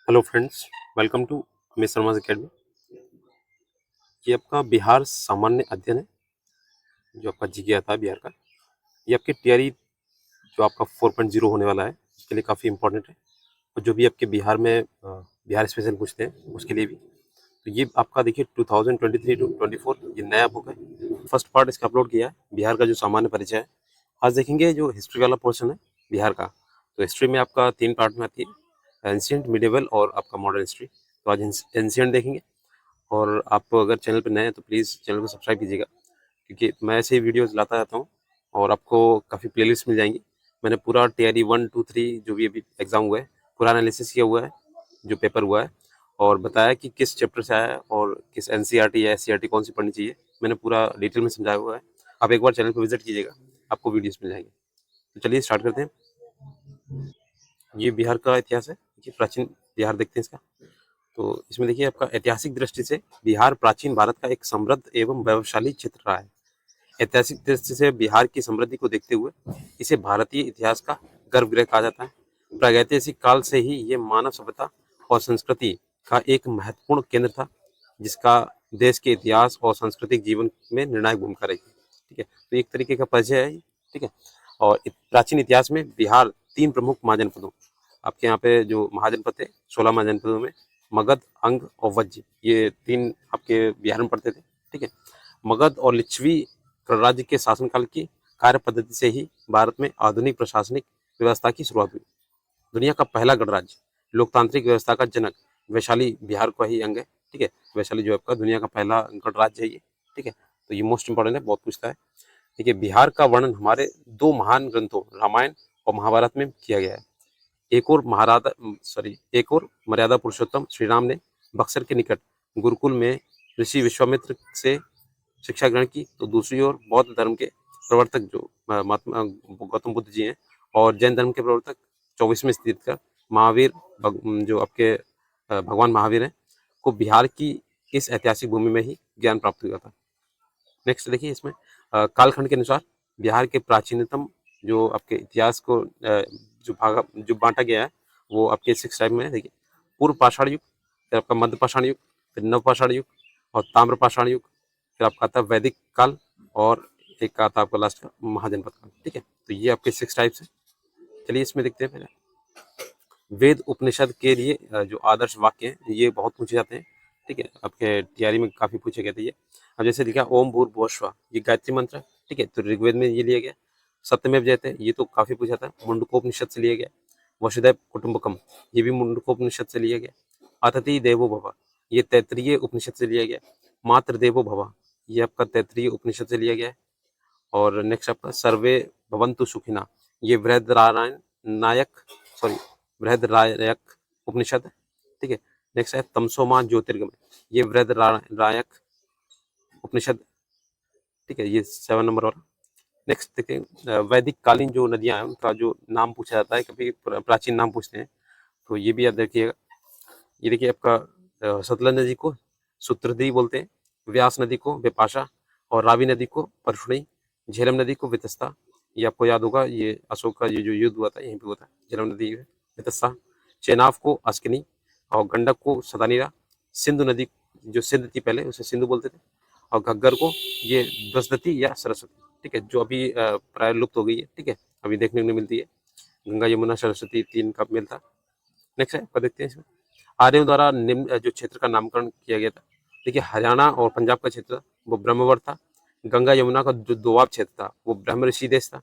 Hello friends, welcome to Amit Sharma academy. ये आपका बिहार सामान्य अध्ययन है, जो आपका जीके आता है बिहार का। ये आपके टीआरई जो आपका 4.0 होने वाला है, उसके लिए काफ़ी इंपॉर्टेंट है। और जो भी आपके बिहार में बिहार स्पेशल पूछते हैं उसके लिए भी। तो ये आपका देखिए 2023 टू 24 ये नया बुक है। फर्स्ट पार्ट इसका अपलोड किया है, बिहार का जो सामान्य परिचय है। आज देखेंगे जो हिस्ट्री वाला पोर्शन है बिहार का। तो हिस्ट्री में आपका 3 पार्ट में आती है, एंशियंट, मिडिवल और आपका मॉडर्न हिस्ट्री। तो आज एंशियंट देखेंगे। और आप अगर चैनल पर नए हैं तो प्लीज़ चैनल को सब्सक्राइब कीजिएगा, क्योंकि मैं ऐसे ही वीडियोस लाता रहता हूँ और आपको काफ़ी प्लेलिस्ट मिल जाएंगी। मैंने पूरा टीआरई 1, 2, 3 जो भी अभी एग्ज़ाम हुआ है पूरा एनालिसिस किया हुआ है, जो पेपर हुआ है, और बताया कि किस चैप्टर से आया है और किस एनसीईआरटी या एससीईआरटी कौन सी पढ़नी चाहिए। मैंने पूरा डिटेल में समझाया हुआ है। आप एक बार चैनल पर विजिट कीजिएगा, आपको वीडियोस मिल जाएंगे। तो चलिए स्टार्ट करते हैं। ये बिहार का इतिहास है, देखिए प्राचीन बिहार देखते हैं इसका। तो इसमें देखिए आपका ऐतिहासिक दृष्टि से बिहार प्राचीन भारत का एक समृद्ध एवं वैभवशाली क्षेत्र रहा है। ऐतिहासिक दृष्टि से बिहार की समृद्धि को देखते हुए इसे भारतीय इतिहास का गर्भगृह कहा जाता है। प्रागैतिहासिक काल से ही ये मानव सभ्यता और संस्कृति का एक महत्वपूर्ण केंद्र था, जिसका देश के इतिहास और सांस्कृतिक जीवन में निर्णायक भूमिका रही। ठीक है, तो एक तरीके का परिचय है। ठीक है, और प्राचीन इतिहास में बिहार 3 प्रमुख महाजनपदों, आपके यहाँ पे जो महाजनपद थे 16 महाजनपदों में मगध, अंग और वज्ज, ये 3 आपके बिहार में पड़ते थे। ठीक है, मगध और लिच्छवी गणराज्य के शासनकाल की कार्य पद्धति से ही भारत में आधुनिक प्रशासनिक व्यवस्था की शुरुआत हुई। दुनिया का पहला गणराज्य, लोकतांत्रिक व्यवस्था का जनक वैशाली बिहार का ही अंग है। ठीक है, वैशाली जो आपका दुनिया का पहला गणराज्य है ये। ठीक है, तो ये मोस्ट इंपॉर्टेंट है, बहुत पूछता है। ठीक है, बिहार का वर्णन हमारे 2 महान ग्रंथों रामायण और महाभारत में किया गया है। एक और मर्यादा पुरुषोत्तम श्री राम ने बक्सर के निकट गुरुकुल में ऋषि विश्वामित्र से शिक्षा ग्रहण की, तो दूसरी ओर बौद्ध धर्म के प्रवर्तक जो महात्मा गौतम बुद्ध जी हैं और जैन धर्म के प्रवर्तक 24वें तीर्थंकर महावीर, जो आपके भगवान महावीर हैं, को बिहार की इस ऐतिहासिक भूमि में ही ज्ञान प्राप्त हुआ था। नेक्स्ट देखिए इसमें कालखंड के अनुसार बिहार के प्राचीनतम जो आपके इतिहास को जो बांटा गया है वो आपके 6 टाइप में है। देखिए, पूर्व पाषाण युग, फिर आपका मध्य पाषाण युग, फिर नव पाषाण युग और ताम्र पाषाण युग, फिर आपका आता है वैदिक काल, और एक आता है आपका लास्ट का महाजनपद काल। ठीक है, तो ये आपके 6 टाइप्स है। चलिए इसमें देखते हैं पहले वेद उपनिषद के लिए जो आदर्श वाक्य हैं ये बहुत पूछे जाते हैं। ठीक है, आपके तैयारी में काफी पूछे गए थे ये। अब जैसे लिखा ओम भूर्भुवः स्वः, ये गायत्री मंत्र है। ठीक है, तो ऋग्वेद में ये लिया गया। सत्यमेव जयते, ये तो काफी पूछा था, मुंडकोपनिषद से लिया गया। वसुधैव कुटुंबकम, ये भी मुंडकोपनिषद से लिया गया। अतिथि देवो भव, ये तैत्तिरीय उपनिषद से लिया गया। मातृ देवो भव, ये आपका तैत्तिरीय उपनिषद से लिया गया है। और नेक्स्ट आपका सर्वे भवन्तु सुखिना, ये बृहदरायण नायक सॉरी बृहदरायक उपनिषद है। ठीक है, नेक्स्ट है तमसोमा ज्योतिर्गमय, ये बृहदरायक उपनिषद। ठीक है, ये 7 नंबर वाला। नेक्स्ट देखते हैं वैदिक कालीन जो नदियां हैं उनका जो नाम पूछा जाता है, कभी प्राचीन नाम पूछते हैं, तो ये भी याद रखिएगा। ये देखिए आपका सतलज नदी को सूत्रधी बोलते हैं, व्यास नदी को विपाशा, और रावी नदी को परशुणी, झेलम नदी को वितस्ता। ये आपको याद होगा, ये अशोक का ये जो युद्ध हुआ था यहीं पे हुआ था, झेलम नदी है वितस्ता। चेनाब को अस्किनी, और गंडक को सदानीरा। सिंधु नदी जो सिंध थी पहले उसे सिंधु बोलते थे, और घग्गर को ये बृहस्पति या सरस्वती। ठीक है, जो अभी प्राय लुप्त हो गई है। ठीक है, अभी देखने को नहीं मिलती है। गंगा यमुना सरस्वती 3 का मेल था। नेक्स्ट है आपका देखते हैं इसमें आर्यों द्वारा निम्न जो क्षेत्र का नामकरण किया गया था। देखिए, हरियाणा और पंजाब का क्षेत्र वो ब्रह्मवर्ण था। गंगा यमुना का जो दोआब क्षेत्र था वो ब्रह्म ऋषि देश था।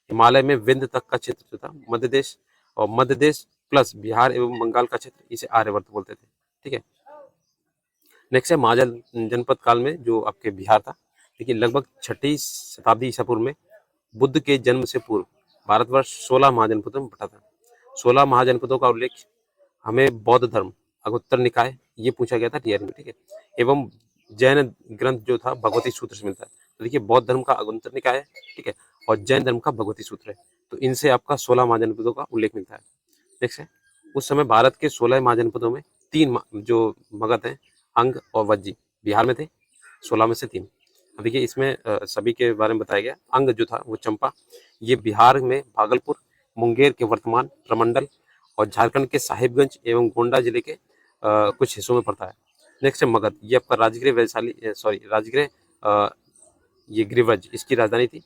हिमालय में विंध्य तक का क्षेत्र जो था मध्य देश, और मध्य देश प्लस बिहार एवं बंगाल का क्षेत्र इसे आर्यवर्त बोलते थे। ठीक है, नेक्स्ट है महाजन जनपद काल में जो आपके बिहार था। देखिए, लगभग 6वीं शताब्दी ईसा पूर्व में बुद्ध के जन्म से पूर्व भारतवर्ष 16 महाजनपदों में बटा था। 16 महाजनपदों का उल्लेख हमें बौद्ध धर्म अगुत्तर निकाय ये पूछा गया था टीआरई में। ठीक है, एवं जैन ग्रंथ जो था भगवती सूत्र से मिलता है। तो देखिए, बौद्ध धर्म का अगुत्तर निकाय है। ठीक है, और जैन धर्म का भगवती सूत्र है, तो इनसे आपका 16 महाजनपदों का उल्लेख मिलता है। नेक्स्ट है उस समय भारत के 16 महाजनपदों में 3 जो मगध हैं, अंग और वज्जी, बिहार में थे। 16 में से 3। अब देखिए इसमें सभी के बारे में बताया गया। अंग जो था वो चंपा, ये बिहार में भागलपुर, मुंगेर के वर्तमान प्रमंडल, और झारखंड के साहिबगंज एवं गोंडा जिले के कुछ हिस्सों में पड़ता है। नेक्स्ट है मगध, ये आपका राजगृह वैशाली राजगृह ये गिरिव्रज इसकी राजधानी थी।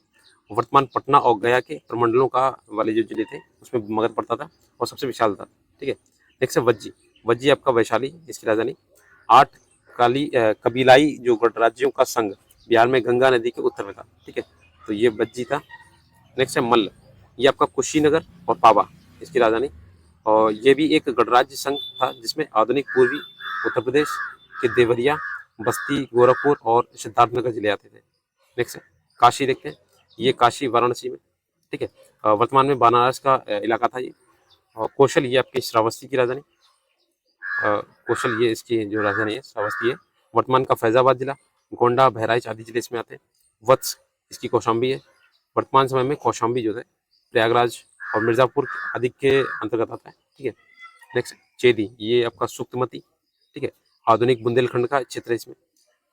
वर्तमान पटना और गया के प्रमंडलों का वाले जो जिले थे उसमें मगध पड़ता था और सबसे विशाल था। ठीक है। नेक्स्ट है वज्जी, वज्जी आपका वैशाली इसकी राजधानी। 8 कबीलाई जो गणराज्यों का संघ बिहार में गंगा नदी के उत्तर में था। ठीक है, तो ये वज्जी था। नेक्स्ट है मल्ल, ये आपका कुशीनगर और पावा इसकी राजधानी, और ये भी एक गणराज्य संघ था जिसमें आधुनिक पूर्वी उत्तर प्रदेश के देवरिया, बस्ती, गोरखपुर और सिद्धार्थनगर जिले आते थे। नेक्स्ट है काशी, देखते हैं, ये काशी वाराणसी में। ठीक है, वर्तमान में बनारस का इलाका था ये। और कौशल, ये आपकी श्रावस्ती की राजधानी, कौशल ये इसकी जो राजधानी है श्रावस्ती है। वर्तमान का फैजाबाद जिला, गोंडा, बहराइच आदि जिले इसमें आते हैं। वत्स इसकी कौशाम्बी है। वर्तमान समय में कौशाम्बी जो है प्रयागराज और मिर्जापुर आदि के अंतर्गत आता है। ठीक है। नेक्स्ट चेदी, ये आपका सुक्तमती। ठीक है, आधुनिक बुंदेलखंड का क्षेत्र है इसमें।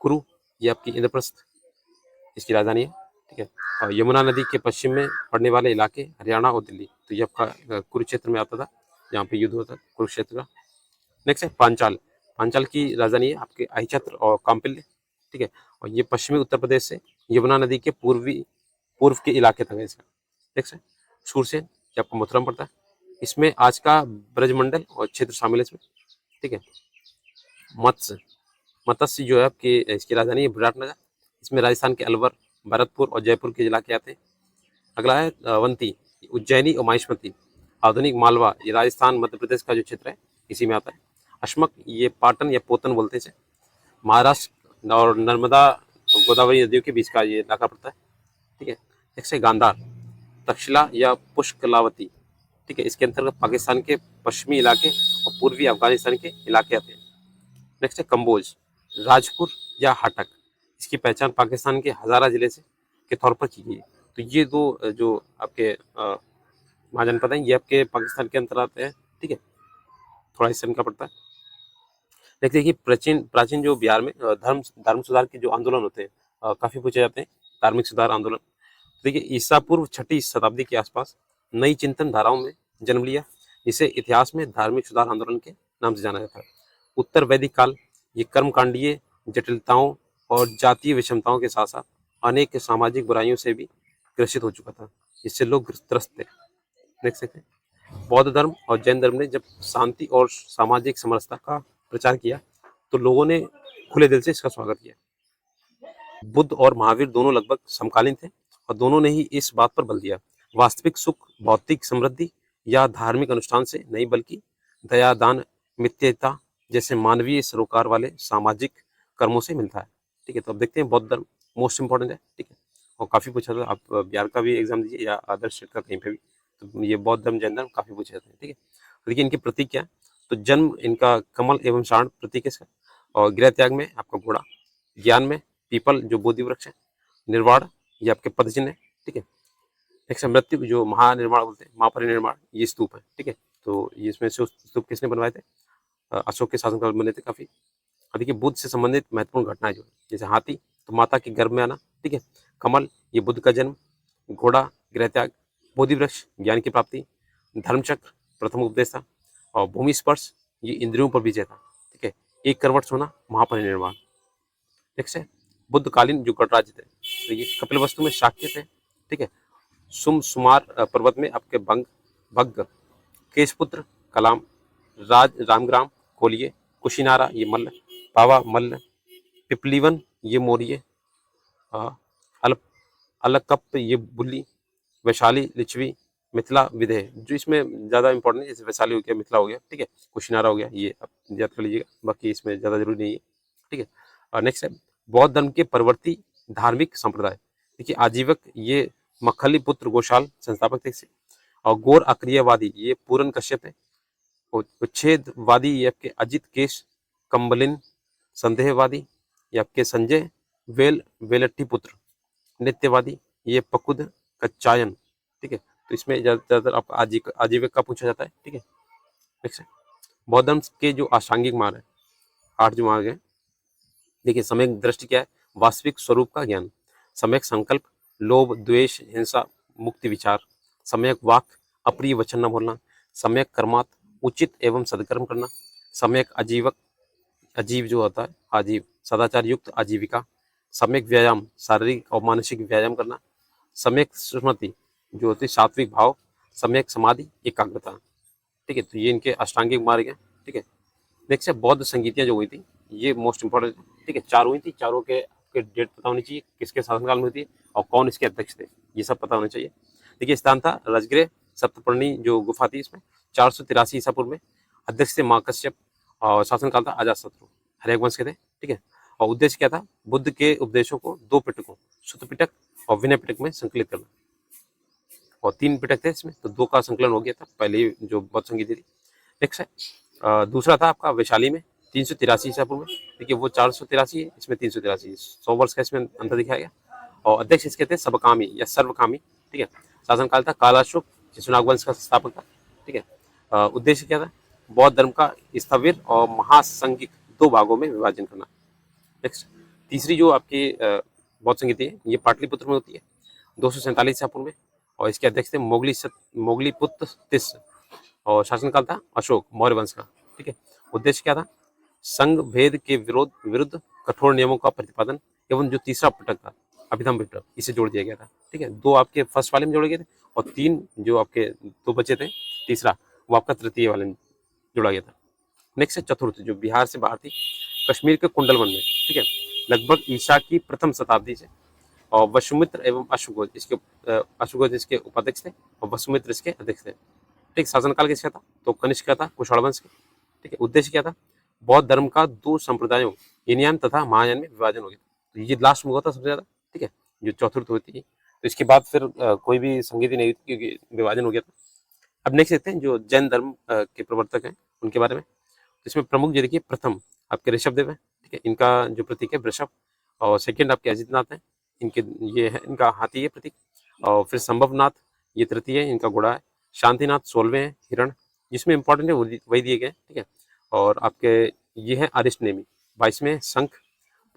कुरु, ये आपकी इंद्रप्रस्थ इसकी राजधानी है। ठीक है, और यमुना नदी के पश्चिम में पड़ने वाले इलाके हरियाणा और दिल्ली, तो ये आपका कुरुक्षेत्र में आता था जहाँ पे युद्ध होता था कुरुक्षेत्र का। नेक्स्ट है पांचाल, पांचाल की राजधानी है आपके अहिछत्र और काम्पिल्य। ठीक है, और ये पश्चिमी उत्तर प्रदेश से यमुना नदी के पूर्व के इलाके तक है इसका। नेक्स्ट है शूरसेन, ये आपको मथुरा में पड़ता है। इसमें आज का ब्रजमंडल और क्षेत्र शामिल है इसमें। ठीक है, मत्स्य, मत्स्य जो है आपकी इसकी राजधानी है विराटनगर। इसमें राजस्थान के अलवर, भरतपुर और जयपुर के इलाके आते हैं। अगला है अवंती, उज्जैनी और माहिष्मती, आधुनिक मालवा, ये राजस्थान मध्य प्रदेश का जो क्षेत्र है इसी में आता है। अश्मक, ये पाटन या पोतन बोलते हैं, महाराष्ट्र और नर्मदा गोदावरी नदियों के बीच का ये इलाका पड़ता है। ठीक है। नेक्स्ट है गांधार, तक्षशिला या पुष्कलावती। ठीक है, इसके अंतर्गत पाकिस्तान के पश्चिमी इलाके और पूर्वी अफगानिस्तान के इलाके आते हैं। नेक्स्ट है कंबोज, राजपुर या हाटक, इसकी पहचान पाकिस्तान के हजारा जिले से के तौर पर की गई है। तो ये दो जो आपके महाजनपद हैं ये आपके पाकिस्तान के अंतर आते हैं। ठीक है, थोड़ा हिस्सा इनका पड़ता है। देखते हैं कि प्राचीन जो बिहार में धर्म सुधार के जो आंदोलन होते हैं काफी पूछे जाते हैं। धार्मिक सुधार आंदोलन, देखिए ईसा पूर्व 6वीं शताब्दी के आसपास नई चिंतन धाराओं में जन्म लिया, जिसे इतिहास में धार्मिक सुधार आंदोलन के नाम से जाना जाता है। उत्तर वैदिक काल ये कर्मकांडीय जटिलताओं और जातीय विषमताओं के साथ साथ अनेक सामाजिक बुराइयों से भी ग्रसित हो चुका था, इससे लोग त्रस्त थे। देख सकते हैं बौद्ध धर्म और जैन धर्म ने जब शांति और सामाजिक समरसता का प्रचार किया तो लोगों ने खुले दिल से इसका स्वागत किया। बुद्ध और महावीर दोनों लगभग समकालीन थे और दोनों ने ही इस बात पर बल दिया, वास्तविक सुख भौतिक समृद्धि या धार्मिक अनुष्ठान से नहीं बल्कि दया, दान, मित्रता जैसे मानवीय सरोकार वाले सामाजिक कर्मों से मिलता है। ठीक है, तो अब देखते हैं बौद्ध धर्म मोस्ट इंपॉर्टेंट है। ठीक है, और काफी पूछा था, आप बिहार का भी एग्जाम दीजिए या अदर स्टेट का कहीं पे भी, तो ये बौद्ध धर्म जैन धर्म काफी पूछे जाते हैं। ठीक है, तो देखिए इनके प्रतीक क्या है, तो जन्म इनका कमल एवं साण प्रतीक है इसका, और गृह त्याग में आपका घोड़ा, ज्ञान में पीपल जो बोधि वृक्ष है, निर्वाण ये आपके पद चिन्ह है। ठीक है, नेक्स्ट मृत्यु जो महानिर्माण बोलते हैं, महापरिनिर्माण ये स्तूप है। ठीक है, तो ये इसमें से स्तूप किसने बनवाए थे, अशोक के शासनकाल में बने थे काफी। देखिए बुद्ध से संबंधित महत्वपूर्ण घटनाएं जो है, जैसे हाथी तो माता के गर्भ में आना। ठीक है, कमल ये बुद्ध का जन्म, घोड़ा गृह त्याग, बोधि वृक्ष ज्ञान की प्राप्ति, धर्मचक्र प्रथम उपदेश था, और भूमि स्पर्श ये इंद्रियों पर विजय था। ठीक है, एक करवट सोना महापरिनिर्वाण। नेक्स्ट है बुद्धकालीन जो गणराज्य थे, तो ये कपिलवस्तु में शाक्य थे। ठीक है, सुमार पर्वत में आपके भग्ग, केशपुत्र कलाम, रामग्राम कोलिये, कुशीनारा ये मल्ल, पावा मल्ल, पिपलीवन ये मौर्य, अलकप ये बुल्ली, वैशाली लिच्छवी, मिथिला विदेह जो इसमें ज्यादा इंपॉर्टेंट है, जैसे वैशाली हो गया, मिथिला हो गया। ठीक है, कुशीनारा हो गया, ये आप याद कर लीजिएगा, बाकी इसमें ज्यादा जरूरी नहीं है। ठीक है, और नेक्स्ट है बौद्ध धर्म के परवर्ती धार्मिक संप्रदाय। देखिए आजीवक ये मखली पुत्र गोशाल संस्थापक थे इसे, और गौर अक्रियवादी ये पूरन कश्यप है, उच्छेदवादी ये आपके अजित केश कंबलिन, संदेहवादी ये आपके संजय वेलट्टी पुत्र, नित्यवादी ये पकुद कच्चायन। ठीक है, तो इसमें ज्यादातर आपका आजीविका पूछा जाता है। ठीक है, नेक्स्ट है बौद्ध धर्म के जो आसांगिक मार्ग है, 8 जो मार्ग है, देखिए सम्यक दृष्टि क्या है, वास्तविक स्वरूप का ज्ञान, सम्यक संकल्प, लोभ द्वेष हिंसा मुक्ति विचार, सम्यक वाक अप्रिय वचन न बोलना, सम्यक कर्मात उचित एवं सदकर्म करना, सम्यक अजीव जो होता है आजीव, सदाचार युक्त आजीविका, सम्यक व्यायाम शारीरिक और मानसिक व्यायाम करना, सम्यक स्मृति जो होती है सात्विक भाव, सम्यक समाधि एकाग्रता। ठीक है, तो ये इनके अष्टांगिक मार्ग है। ठीक है, नेक्स्ट है बौद्ध संगीतियाँ जो हुई थी, ये मोस्ट इंपॉर्टेंट। ठीक है, 4 हुई थी, चारों के डेट पता होनी चाहिए, किसके शासनकाल में हुई थी और कौन इसके अध्यक्ष थे, ये सब पता होना चाहिए। देखिए स्थान था राजगृह सप्तपर्णी जो गुफा थी, इसमें 483 ईसा पूर्व में। अध्यक्ष थे माँ कश्यप और शासनकाल था अजातशत्रु, हर्यक वंश के थे। ठीक है, और उद्देश्य क्या था, बुद्ध के उपदेशों को 2 पिटकों सुत्त पिटक और विनय पिटक में संकलित करना। और 3 पिटक थे इसमें, तो 2 का संकलन हो गया था पहले जो बौद्ध संगीति थी। नेक्स्ट है दूसरा था आपका वैशाली में 383 ईसा पूर्व में। देखिए वो 483 है, इसमें 383, 100 वर्ष का इसमें अंतर दिखाया गया। और अध्यक्ष इसके थे सबकामी या सर्वकामी। ठीक है, शासनकाल था कालाशोक, शिशुनाग वंश का संस्थापक था। ठीक है, उद्देश्य क्या था, बौद्ध धर्म का स्थविर और महासंघिक 2 भागों में विभाजन करना। नेक्स्ट तीसरी जो आपकी बौद्ध संगीति है, ये पाटलिपुत्र में होती है 247 ईसा पूर्व में। और इसके अध्यक्ष थे मोगलीपुत्र तिस्स और शासनकाल था अशोक मौर्य वंश का। ठीक है, उद्देश्य क्या था, संघ भेद के विरुद्ध कठोर नियमों का प्रतिपादन एवं जो तीसरा पिटक था अभिधम पिटक, इसे जोड़ दिया गया था। ठीक है, 2 आपके फर्स्ट वाले में जोड़े गए थे और 3 जो आपके 2 बचे थे तीसरा, वो आपका तृतीय वाले में जोड़ा गया था। नेक्स्ट है चतुर्थ, जो बिहार से बाहर थी, कश्मीर के कुंडलवन में। ठीक है, लगभग ईसा की प्रथम शताब्दी से। और वसुमित्र एवं अश्वघोष इसके उपाध्यक्ष थे और वसुमित्र इसके अध्यक्ष थे। ठीक, शासनकाल किसका था, तो कनिष्क का था, कुशल वंश के। ठीक है, उद्देश्य क्या था, बौद्ध धर्म का 2 संप्रदायों हीनयान तथा महायान में विभाजन हो गया। तो ये लास्ट में हुआ था सबसे ज्यादा। ठीक है, जो चतुर्थ होती है, तो इसके बाद फिर कोई भी संगीति नहीं हुई क्योंकि विभाजन हो गया था। अब नेक्स्ट देखते हैं जो जैन धर्म के प्रवर्तक हैं उनके बारे में। तो इसमें प्रमुख जो देखिए प्रथम आपके ऋषभदेव है। ठीक है, इनका जो प्रतीक है वृषभ। और सेकेंड आपके अजितनाथ है, इनके ये है, इनका हाथी है प्रतीक। और फिर संभवनाथ ये तृतीय है, इनका घोड़ा है। शांतिनाथ 16वें है, हिरण, जिसमें इंपॉर्टेंट है वही दिए गए। ठीक है, और आपके ये है आदिष्ट नेमी 22वें, शंख।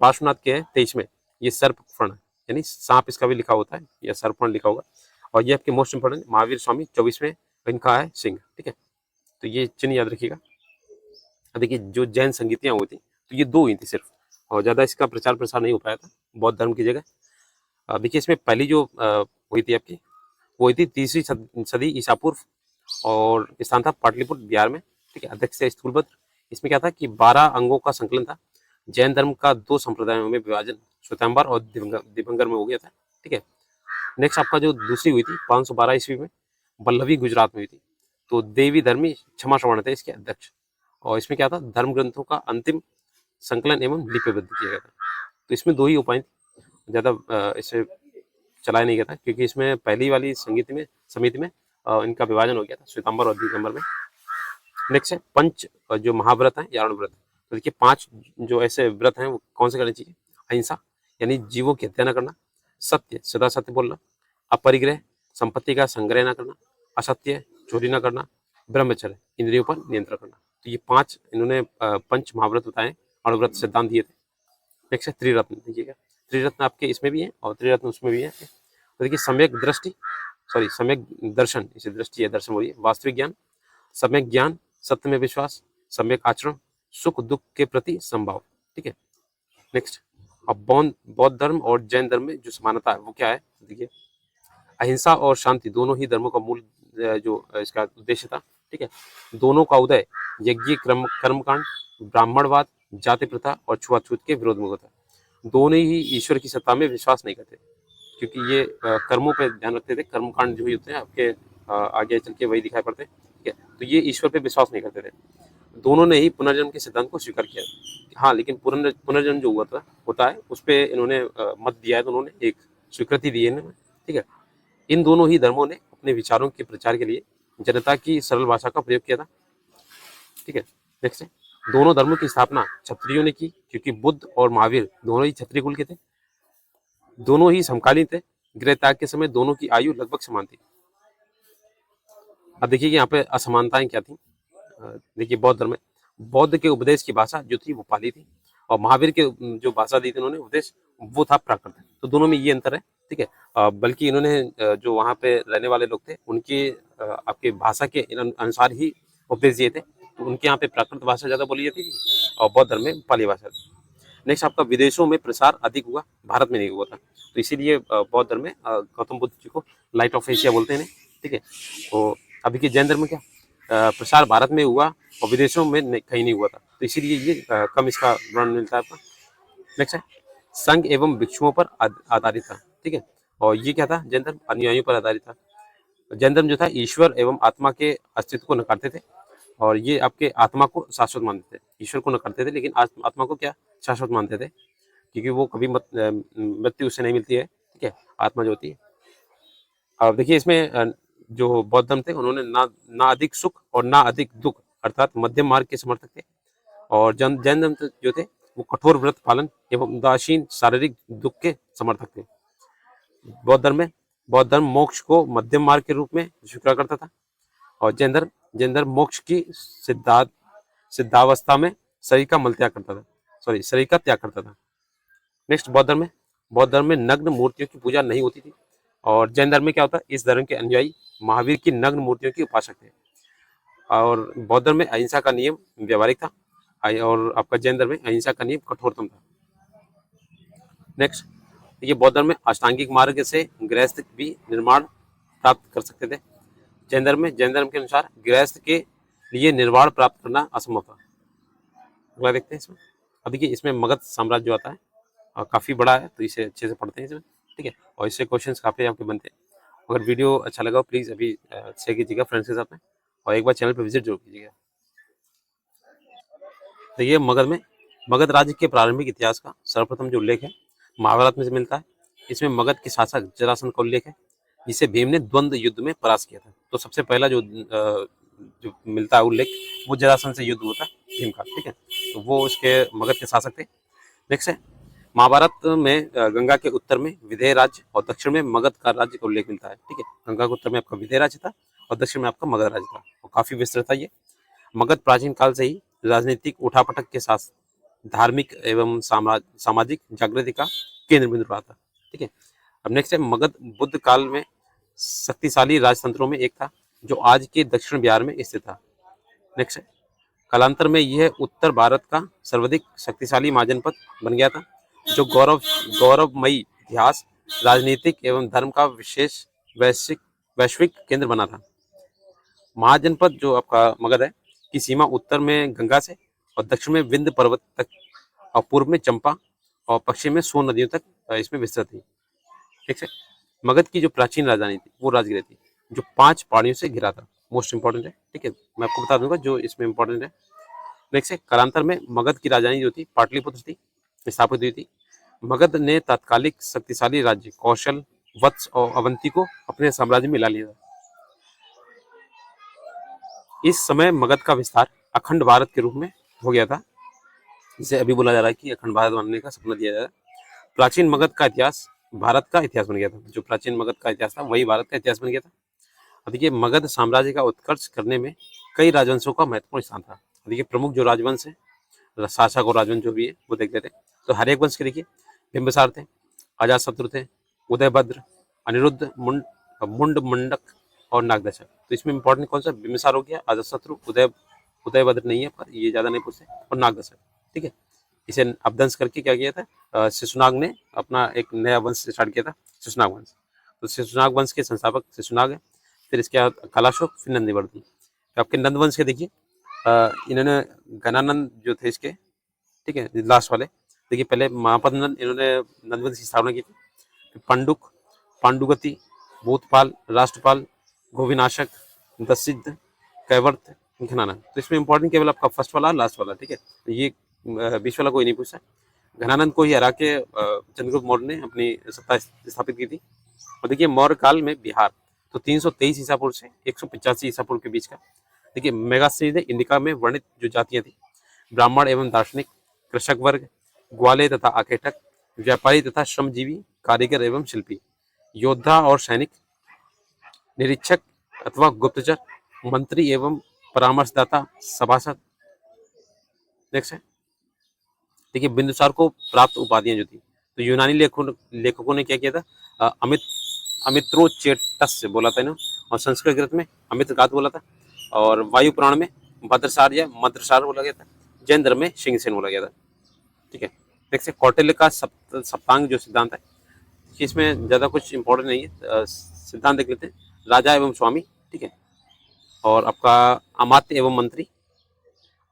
पार्श्वनाथ के है 23वें, ये सर्पफण यानी सांप इसका भी लिखा होता है या सर्पफण लिखा होगा। और ये आपके मोस्ट इंपॉर्टेंट महावीर स्वामी 24वें, इनका है सिंह। ठीक है, तो ये चिन्ह याद रखिएगा। अब देखिए जो जैन संगीतियाँ हुई थी, तो ये 2 हुई थी सिर्फ, और ज़्यादा इसका प्रचार प्रसार नहीं हो पाया था बौद्ध धर्म की जगह। देखिए इसमें पहली जो हुई थी आपकी, वो हुई थी 3वीं सदी ईसा पूर्व, और स्थान था पाटलिपुत्र बिहार में। ठीक है, अध्यक्ष है स्थूलभद्र। इसमें क्या था कि 12 अंगों का संकलन था। जैन धर्म का 2 संप्रदायों में विभाजन श्वेतांबर और दिगंबर में हो गया था। ठीक है, नेक्स्ट आपका जो दूसरी हुई थी 512 ईस्वी में, वल्लभी गुजरात में हुई थी। तो देवी धर्मी क्षमा श्रवण थे इसके अध्यक्ष। और इसमें क्या था, धर्म ग्रंथों का अंतिम संकलन एवं लिपिबद्ध किया गया था। तो इसमें 2 ही उपाय, ज़्यादा इसे चलाया नहीं गया था क्योंकि इसमें पहली वाली समिति में इनका विभाजन हो गया था श्वेतांबर और दिगंबर में। नेक्स्ट है पंच जो महाव्रत है, यारण व्रत। तो देखिए 5 जो ऐसे व्रत हैं वो कौन से करने चाहिए, अहिंसा यानी जीवों की हत्या न करना, सत्य सदा सत्य बोलना, अपरिग्रह संपत्ति का संग्रह न करना, असत्य चोरी न करना, ब्रह्मचर्य इंद्रियों पर नियंत्रण करना। तो ये 5 इन्होंने पंच महाव्रत बताए, अणुव्रत सिद्धांत दिए थे। नेक्स्ट है त्रिरत्न, देखिएगा त्रिरत्न आपके इसमें भी है और त्रिरत्न उसमें भी है। तो देखिए सम्यक दर्शन, इसे दृष्टि है दर्शन बोलिए, वास्तविक ज्ञान, सम्यक ज्ञान, सत्य में विश्वास, सम्यक आचरण, सुख दुख के प्रति संभाव। ठीक है, नेक्स्ट अब बौद्ध धर्म और जैन धर्म में जो समानता है वो क्या है, देखिए अहिंसा और शांति दोनों ही धर्मों का मूल जो इसका उद्देश्य था। ठीक है, दोनों का उदय यज्ञ कर्मकांड, ब्राह्मणवाद, जाति प्रथा और छुआछूत के विरोध में होता है। दोनों ही ईश्वर की सत्ता में विश्वास नहीं करते क्योंकि ये कर्मों पे ध्यान रखते थे। कर्मकांड जो भी होते हैं आपके आगे चल के वही दिखाई पड़ते हैं। ठीक है, तो ये ईश्वर पे विश्वास नहीं करते थे। दोनों ने ही पुनर्जन्म के सिद्धांत को स्वीकार किया। हाँ, लेकिन पुनर्जन्म जो होता है उस पर इन्होंने मत दिया है, तो उन्होंने एक स्वीकृति दी है इन्होंने। ठीक है, इन दोनों ही धर्मों ने अपने विचारों के प्रचार के लिए जनता की सरल भाषा का प्रयोग किया था। ठीक है, नेक्स्ट है दोनों धर्मों की स्थापना क्षत्रियों ने की क्योंकि बुद्ध और महावीर दोनों ही क्षत्रिय कुल के थे। दोनों ही समकालीन थे। गृह त्याग के समय दोनों की आयु लगभग समान थी। अब देखिए यहाँ पे असमानताएं क्या थी। देखिए बौद्ध धर्म में बौद्ध के उपदेश की भाषा जो थी वो पाली थी, और महावीर के जो भाषा दी थी उन्होंने उपदेश, वो था प्राकृत। तो दोनों में ये अंतर है। ठीक है, बल्कि इन्होंने जो वहाँ पे रहने वाले लोग थे उनकी आपके भाषा के अनुसार ही उपदेश दिए थे। तो उनके यहाँ पे प्राकृत भाषा ज़्यादा बोली जाती थी और बौद्ध धर्म में पाली भाषा थी। नेक्स्ट आपका विदेशों में प्रसार अधिक हुआ, भारत में नहीं हुआ था, तो इसीलिए बौद्ध धर्म में गौतम बुद्ध जी को लाइट ऑफ एशिया बोलते हैं। ठीक है, तो अभी के जैन धर्म में क्या प्रसार भारत में हुआ और विदेशों में कहीं नहीं हुआ था, तो इसीलिए ये कम इसका वर्णन मिलता है आपका। नेक्स्ट है संघ एवं भिक्षुओं पर आधारित था। ठीक है, और ये क्या था, जैन धर्म अनुयायियों पर आधारित था। जैन धर्म जो था ईश्वर एवं आत्मा के अस्तित्व को नकारते थे और ये आपके आत्मा को शाश्वत मानते थे। ईश्वर को नकारते थे लेकिन आत्मा को क्या शाश्वत मानते थे, क्योंकि वो कभी मृत्यु उससे नहीं मिलती है। ठीक है, आत्मा जो होती है। अब देखिए इसमें जो बौद्ध धर्म थे उन्होंने ना अधिक सुख और ना अधिक दुख अर्थात मध्यम मार्ग के समर्थक थे, और जैन धर्म जो थे वो कठोर व्रत पालन एवं उदासीन शारीरिक दुख के समर्थक थे। बौद्ध धर्म मोक्ष को मध्यम मार्ग के रूप में स्वीकार करता था, और जैन धर्म मोक्ष की सिद्धावस्था में शरीर का त्याग करता था। नेक्स्ट बौद्ध धर्म में नग्न मूर्तियों की पूजा नहीं होती थी, और जैन धर्म में क्या होता है, इस धर्म के अनुयायी महावीर की नग्न मूर्तियों की उपासक थे। और बौद्ध धर्म में अहिंसा का नियम व्यवहारिक था, और आपका जैन धर्म में अहिंसा का नियम कठोरतम था। नेक्स्ट ये बौद्ध धर्म में अष्टांगिक मार्ग से गृहस्थ भी निर्माण प्राप्त कर सकते थे। जैन धर्म के अनुसार गृहस्थ के लिए निर्वाण प्राप्त करना असंभव था। अगला देखते हैं इसमें। अब देखिए इसमें मगध साम्राज्य जो आता है और काफ़ी बड़ा है, तो इसे अच्छे से पढ़ते हैं इसमें। ठीक है, और इससे क्वेश्चंस काफ़ी आपके बनते हैं। अगर वीडियो अच्छा लगा प्लीज़ अभी शेयर कीजिएगा फ्रेंड्स के साथ में, और एक बार चैनल पर विजिट जरूर कीजिएगा। तो ये मगध राज्य के प्रारंभिक इतिहास का सर्वप्रथम जो उल्लेख है महाभारत में से मिलता है। इसमें मगध के शासक जरासंध का उल्लेख है, जिसे भीम ने द्वंद्व युद्ध में परास्त किया था। तो सबसे पहला जो मिलता है उल्लेख वो जरासंध से युद्ध हुआ था भीम का। ठीक है, तो वो उसके मगध के शासक थे। नेक्स्ट है महाभारत में गंगा के उत्तर में विदेह राज्य और दक्षिण में मगध का राज्य का उल्लेख मिलता है। ठीक है, गंगा के उत्तर में आपका विदेह राज्य था और दक्षिण में आपका मगध राज्य था, और काफी विस्तृत था ये। मगध प्राचीन काल से ही राजनीतिक उठापटक के साथ धार्मिक एवं सामाजिक जागृति का केंद्र बिंदु रहा था। ठीक है, अब नेक्स्ट है मगध बुद्ध काल में शक्तिशाली राजतंत्रों में एक था, जो आज के दक्षिण बिहार में स्थित था। नेक्स्ट है कालांतर में यह उत्तर भारत का सर्वाधिक शक्तिशाली महाजनपद बन गया था, जो गौरवमयी इतिहास, राजनीतिक एवं धर्म का विशेष वैश्विक केंद्र बना था। महाजनपद जो आपका मगध है की सीमा उत्तर में गंगा से और दक्षिण में विंध्य पर्वत तक और पूर्व में चंपा और पश्चिम में सोन नदियों तक इसमें विस्तृत थी। ठीक है, मगध की जो प्राचीन राजधानी थी वो राजगृह थी, जो 5 पहाड़ियों से घिरा था। मोस्ट इंपॉर्टेंट है। ठीक है, मैं आपको बता दूंगा जो इसमें इंपॉर्टेंट है। नेक्स्ट है कालांतर में मगध की राजधानी जो थी पाटलिपुत्र थी, स्थापित हुई थी। मगध ने तात्कालिक शक्तिशाली राज्य कौशल, वत्स और अवंती को अपने साम्राज्य में ला लिया था। इस समय मगध का विस्तार अखंड भारत के रूप में हो गया था, जिसे अभी बोला जा रहा है कि अखंड भारत बनने का सपना दिया जा रहा है। प्राचीन मगध का इतिहास भारत का इतिहास बन गया था। जो प्राचीन मगध का इतिहास था वही भारत का इतिहास बन गया था। देखिए मगध साम्राज्य का उत्कर्ष करने में कई राजवंशों का महत्वपूर्ण स्थान था। देखिए प्रमुख जो राजवंश है, शासक और राजवंश जो भी है वो देख लेते हैं। तो हर एक वंश के देखिए बिंबिसार थे, अजातशत्रु थे, उदयभद्र, अनिरुद्ध, मुंड मंडक और नागदशक। तो इसमें इंपॉर्टेंट कौन सा, बिंबिसार हो गया, अजातशत्रु, उदयभद्र नहीं है पर ये ज्यादा नहीं पूछते, और नागदशक। ठीक है, इसे अपदंश करके क्या किया था, शिशुनाग ने अपना एक नया वंश स्टार्ट किया था, शिशुनाग वंश। तो शिशुनाग वंश के संस्थापक शिशुनाग है, फिर इसके बाद कलाशोक, फिर नंदीवर्धन। तो आपके नंद वंश के देखिए इन्होंने गणानंद जो थे इसके, ठीक है लास्ट वाले, देखिए पहले महापद्मनंद इन्होंने नंद वंश की स्थापना की थी। पंडुक, पांडुगति, भूतपाल, राष्ट्रपाल, गोविनाशक, दसिद्ध, कैवर्त, घनानंद। तो इसमें इंपॉर्टेंट केवल आपका फर्स्ट वाला लास्ट वाला। ठीक है, ये 20 वाला कोई नहीं पूछा। घनानंद को ही हरा के चंद्रगुप्त मौर्य ने अपनी सत्ता स्थापित की थी। और देखिए मौर्य काल में बिहार तो 323 ईसा पूर्व से 185 ईसा पूर्व के बीच का। देखिए मेगास्थनीज ने इंडिका में वर्णित जो जातियां थी, ब्राह्मण एवं दार्शनिक, कृषक वर्ग, ग्वाले तथा आकेटक, व्यापारी तथा श्रमजीवी, कारीगर एवं शिल्पी, योद्धा और सैनिक, निरीक्षक अथवा गुप्तचर, मंत्री एवं परामर्शदाता, सभासद। नेक्स्ट है देखिए बिंदुसार को प्राप्त उपाधियां जो थी, तो यूनानी लेखकों ने क्या किया था, अमित्रोचेटस बोला था ना, और संस्कृत ग्रंथ में अमित्रघात बोला था। और वायु पुराण में भद्रसार या मद्रसार बोला गया था। जैन धर्म में सिंहसेन बोला गया था। ठीक है, नेक्स्ट कौटिल्य का सप्तांग जो सिद्धांत है, इसमें ज़्यादा कुछ इंपॉर्टेंट नहीं है, सिद्धांत देख लेते हैं। राजा एवं स्वामी, ठीक है, और आपका अमात्य एवं मंत्री,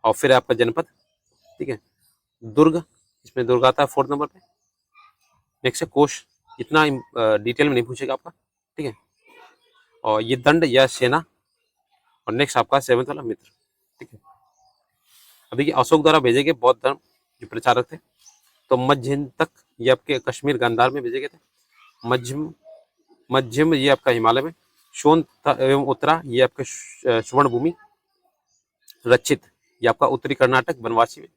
और फिर आपका जनपद, ठीक है, दुर्ग, इसमें दुर्ग आता है 4 नंबर पे। नेक्स्ट है कोश, इतना डिटेल में नहीं पूछेगा आपका, ठीक है, और ये दंड या सेना, और नेक्स्ट आपका 7th वाला मित्र। ठीक है, अब देखिए अशोक द्वारा भेजे गए बौद्ध धर्म जो प्रचारक थे, तो मध्य हिंद तक ये आपके कश्मीर गांधार में भेजे गए थे, मध्यम ये आपका हिमालय में, शोन एवं उत्तरा ये आपके स्वर्ण भूमि, रक्षित ये आपका उत्तरी कर्नाटक बनवासी में,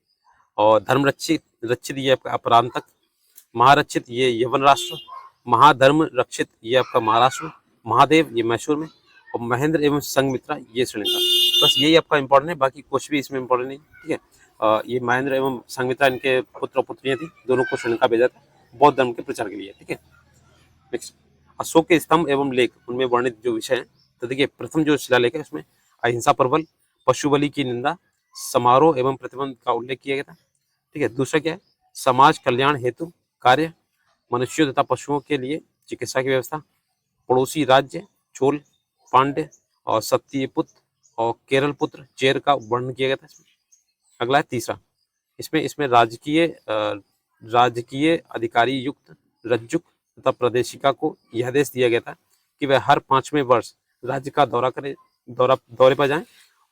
और धर्म रक्षित ये आपका अपरांतक, महारक्षित ये यवन राष्ट्र, महाधर्म रक्षित ये आपका महाराष्ट्र, महादेव ये मैसूर में, और महेंद्र एवं संघमित्रा ये श्रीलंका। बस यही आपका इंपॉर्टेंट है, बाकी कुछ भी इसमें इंपॉर्टेंट नहीं। ठीक है, ये महेंद्र एवं संघमित्रा इनके पुत्र और पुत्रियां थी, दोनों को श्रीलंका भेजा था बौद्ध धर्म के प्रचार के लिए। ठीक है, नेक्स्ट अशोक के स्तंभ एवं लेख, उनमें वर्णित जो विषय है, तो देखिए प्रथम जो शिलालेख है उसमें अहिंसा प्रबल, पशु बलि की निंदा, समारोह एवं प्रतिबंध का उल्लेख किया गया था। ठीक है, दूसरा क्या है, समाज कल्याण हेतु कार्य, मनुष्यों तथा पशुओं के लिए चिकित्सा की व्यवस्था, पड़ोसी राज्य चोल, पांड्य और सत्यपुत्र और केरल पुत्र चेर का वर्णन किया गया था इसमें। अगला है तीसरा, इसमें राजकीय अधिकारी युक्त रज्जुक तथा प्रदेशिका को यह आदेश दिया गया था कि वह हर 5वें वर्ष राज्य का दौरे पर जाएं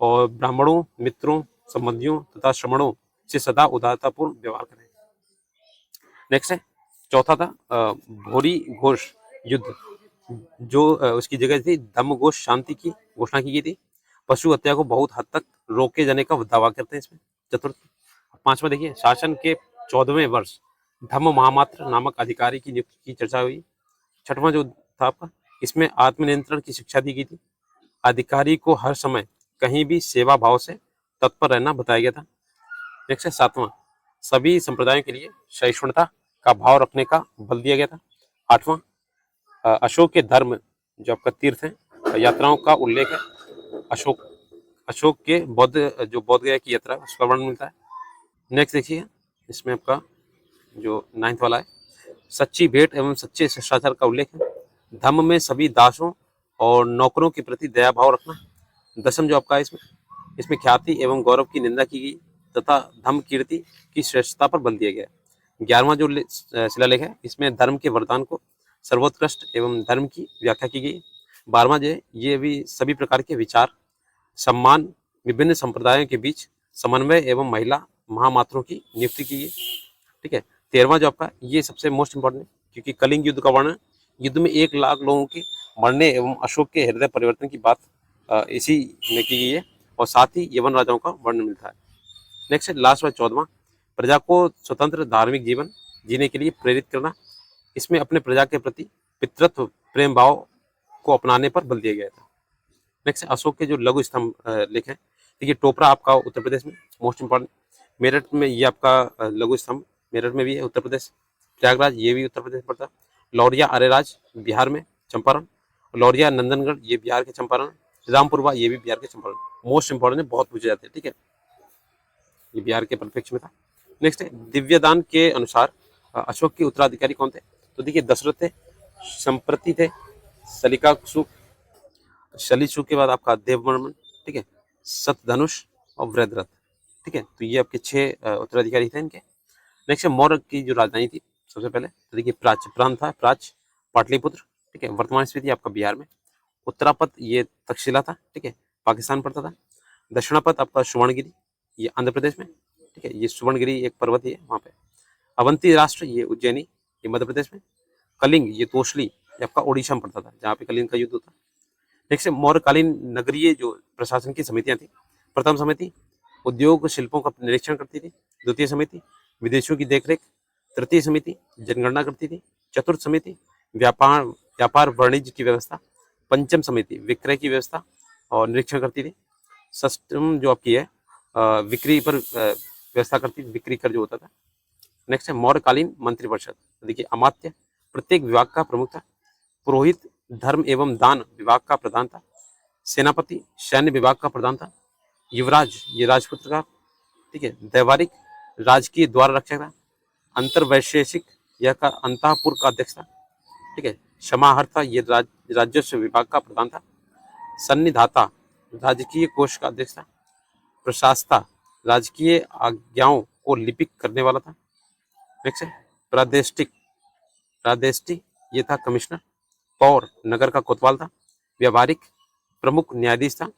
और ब्राह्मणों, मित्रों, संबंधियों तथा श्रमणों से सदा उदारतापूर्ण व्यवहार करें। नेक्स्ट है चौथा था भोरी घोष युद्ध, जो उसकी जगह थी धम्मघोष शांति की घोषणा की गई थी। पशु हत्या को बहुत हद तक रोके जाने का दावा करते हैं इसमें। चतुर्थ, पांचवा देखिए शासन के 14वें वर्ष धम्म महामात्र नामक अधिकारी की नियुक्ति की चर्चा हुई। छठवां जो था आपका, इसमें आत्मनियंत्रण की शिक्षा दी गई थी। अधिकारी को हर समय कहीं भी सेवा भाव से तत्पर रहना बताया गया था। नेक्स्ट है सातवां, सभी संप्रदायों के लिए सहिष्णुता का भाव रखने का बल दिया गया था। आठवां, अशोक के धर्म जो आपका तीर्थ है यात्राओं का उल्लेख है। अशोक के बौद्ध गया की यात्रा उसका वर्णन मिलता है। नेक्स्ट देखिए इसमें आपका जो 9th वाला है, सच्ची भेंट एवं सच्चे शिष्टाचार का उल्लेख है। धम्म में सभी दासों और नौकरों के प्रति दया भाव रखना। दसम जो आपका है, इसमें ख्याति एवं गौरव की निंदा की गई तथा धम्म कीर्ति की श्रेष्ठता पर बल दिया गया। 11वां जो शिलालेख है, इसमें धर्म के वरदान को सर्वोत्कृष्ट एवं धर्म की व्याख्या की गई। 12वां जो है, ये भी सभी प्रकार के विचार, सम्मान, विभिन्न संप्रदायों के बीच समन्वय एवं महिला महामात्रों की नियुक्ति की गई। ठीक है, 13वां जो आपका, ये सबसे मोस्ट इंपॉर्टेंट है क्योंकि कलिंग युद्ध का वर्णन, युद्ध में 1 लाख लोगों के मरने एवं अशोक के हृदय परिवर्तन की बात इसी में की गई है, और साथ ही यवन राजाओं का वर्णन मिलता है। नेक्स्ट लास्ट वाला 14वां, प्रजा को स्वतंत्र धार्मिक जीवन जीने के लिए प्रेरित करना। इसमें अपने प्रजा के प्रति पितृत्व प्रेम भाव को अपनाने पर बल दिया गया था। नेक्स्ट अशोक के जो लघु स्तंभ लेख है, देखिए टोपरा आपका उत्तर प्रदेश में मोस्ट इंपॉर्टेंट, मेरठ में ये आपका लघु स्तंभ मेरठ में भी है उत्तर प्रदेश, प्रयागराज ये भी उत्तर प्रदेश में पड़ता है, लौरिया अरेराज बिहार में चंपारण, लौरिया नंदनगढ़ ये बिहार के चंपारण, रामपुरवा ये भी बिहार के चंपारण। मोस्ट इंपॉर्टेंट है, बहुत पूछे जाते हैं। ठीक है, ये बिहार के परिप्रेक्ष्य में था। नेक्स्ट है दिव्यदान के अनुसार अशोक के उत्तराधिकारी कौन थे, तो देखिए दशरथ थे, संप्रति थे, शलीशुक के बाद आपका देववर्मन, ठीक है, सतधनुष और वृद्धरथ। ठीक है, तो ये आपके 6 उत्तराधिकारी थे इनके। नेक्स्ट है मौर्य की जो राजधानी थी सबसे पहले, तो देखिए प्रांत था पाटलिपुत्र। ठीक है, वर्तमान स्थिति आपका बिहार में। उत्तरापथ ये तक्षशिला था, ठीक है, पाकिस्तान पड़ता था। दक्षिणापथ आपका सुवर्णगिरी ये आंध्र प्रदेश में, ठीक है, ये सुवर्णगिरी एक पर्वत है वहाँ पे। अवंती राष्ट्र ये उज्जैनी ये मध्य प्रदेश में। कलिंग ये तोशली ये आपका ओडिशा में पड़ता था, जहाँ पे कलिंग का युद्ध होता। नेक्स्ट मौर्यकालीन नगरीय जो प्रशासन की समितियां थी, प्रथम समिति उद्योग शिल्पों का निरीक्षण करती थी, द्वितीय समिति विदेशियों की देखरेख, तृतीय समिति जनगणना करती थी, चतुर्थ समिति व्यापार वाणिज्य की व्यवस्था, पंचम समिति विक्रय की व्यवस्था और निरीक्षण करती थी, षष्टम जो आपकी है बिक्री पर व्यवस्था करती थी, बिक्री कर जो होता था। नेक्स्ट है मौर्यकालीन मंत्रिपरिषद, देखिए अमात्य प्रत्येक विभाग का प्रमुख था, पुरोहित धर्म एवं दान विभाग का प्रधान था, सेनापति सैन्य विभाग का प्रधान था। युवराज ये राजपुत्र का, ठीक है। दैवारिक राजकीय द्वार रक्षक था। अंतर्वैशेषिक यह का अंतःपुर का अध्यक्ष था, ठीक है। समाहर्ता ये राजस्व विभाग का प्रधान था। सन्निधाता राजकीय कोष का अध्यक्ष था। प्रशासता राजकीय आज्ञाओं को लिपिक करने वाला था। नेक्स्ट है प्रादेशिक, प्रादेष्टि ये था कमिश्नर। पौर नगर का कोतवाल था। व्यावहारिक प्रमुख न्यायाधीश था।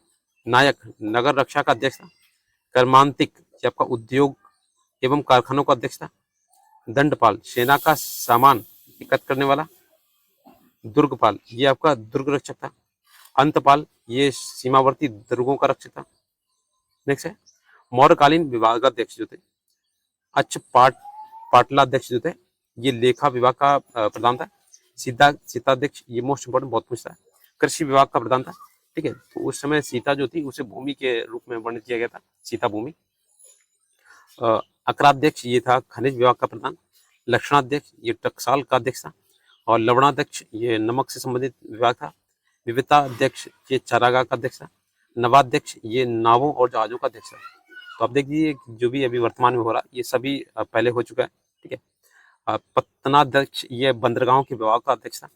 नायक नगर रक्षा का अध्यक्ष था। कर्मांतिक ये आपका उद्योग एवं कारखानों का अध्यक्ष था। दंडपाल सेना का सामान एकत्र करने वाला। दुर्गपाल ये आपका दुर्ग रक्षक था। अंतपाल ये सीमावर्ती दुर्गों का रक्षक था। नेक्स्ट है मौर्यकालीन विभागाध्यक्ष जो थे। पाटलाध्यक्ष जो थे ये लेखा विभाग का प्रधान था। सीताध्यक्ष ये मोस्ट इंपोर्टेंट, बहुत पूछता है। कृषि विभाग का प्रधान था, ठीक है। तो उस समय सीता जो थी उसे भूमि के रूप में वर्णित किया गया था, सीता भूमि। अकराध्यक्ष ये था खनिज विभाग का प्रधान। लक्षणाध्यक्ष ये टकसाल का अध्यक्ष था। और लवणाध्यक्ष ये नमक से संबंधित विभाग था। विविताध्यक्ष ये चारागाह का अध्यक्ष था। नवाध्यक्ष ये नावों और जहाजों का अध्यक्ष था। तो आप देख लीजिए जो भी अभी वर्तमान में हो रहा ये सभी पहले हो चुका है, ठीक है। पत्तनाध्यक्ष ये बंदरगाहों के विभाग का अध्यक्ष था।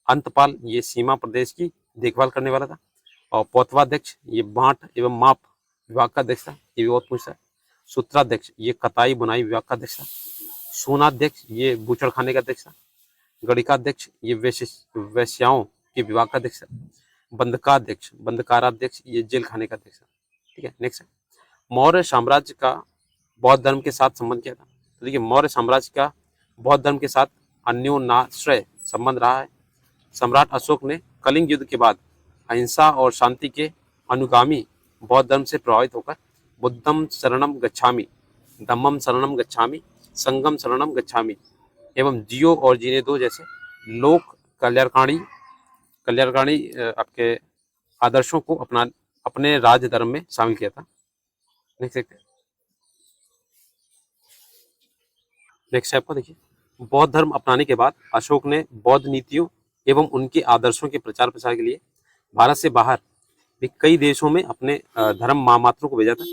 अंतपाल ये सीमा प्रदेश की देखभाल करने वाला था। और पौतवाध्यक्ष ये बांट एवं माप विभाग का अध्यक्ष था, ये भी बहुत पूछता है। सूत्राध्यक्ष ये कताई बुनाई विभाग का अध्यक्ष था। सोनाध्यक्ष ये बूचड़खाने का अध्यक्ष था। गणिकाध्यक्ष ये वैश्याओं के विभाग का अध्यक्ष था। बंधकाध्यक्ष बंधकाराध्यक्ष ये जेल खाने का अध्यक्ष था, ठीक है। नेक्स्ट है मौर्य साम्राज्य का बौद्ध धर्म के साथ संबंध क्या था। तो देखिए मौर्य साम्राज्य का बौद्ध धर्म के साथ अन्योन्याश्रय संबंध रहा है। सम्राट अशोक ने कलिंग युद्ध के बाद अहिंसा और शांति के अनुगामी बौद्ध धर्म से प्रभावित होकर बुद्धम शरणम गच्छामि, धम्मम शरणम गच्छामि, संगम शरणम गच्छामि एवं जियो और जीने दो जैसे लोक कल्याणकारी आपके आदर्शों को अपने राज धर्म में शामिल किया था। नेक्स्ट आपको देखिए बौद्ध धर्म अपनाने के बाद अशोक ने बौद्ध नीतियों एवं उनके आदर्शों के प्रचार प्रसार के लिए भारत से बाहर भी कई देशों में अपने धर्म महामात्रों को भेजा था।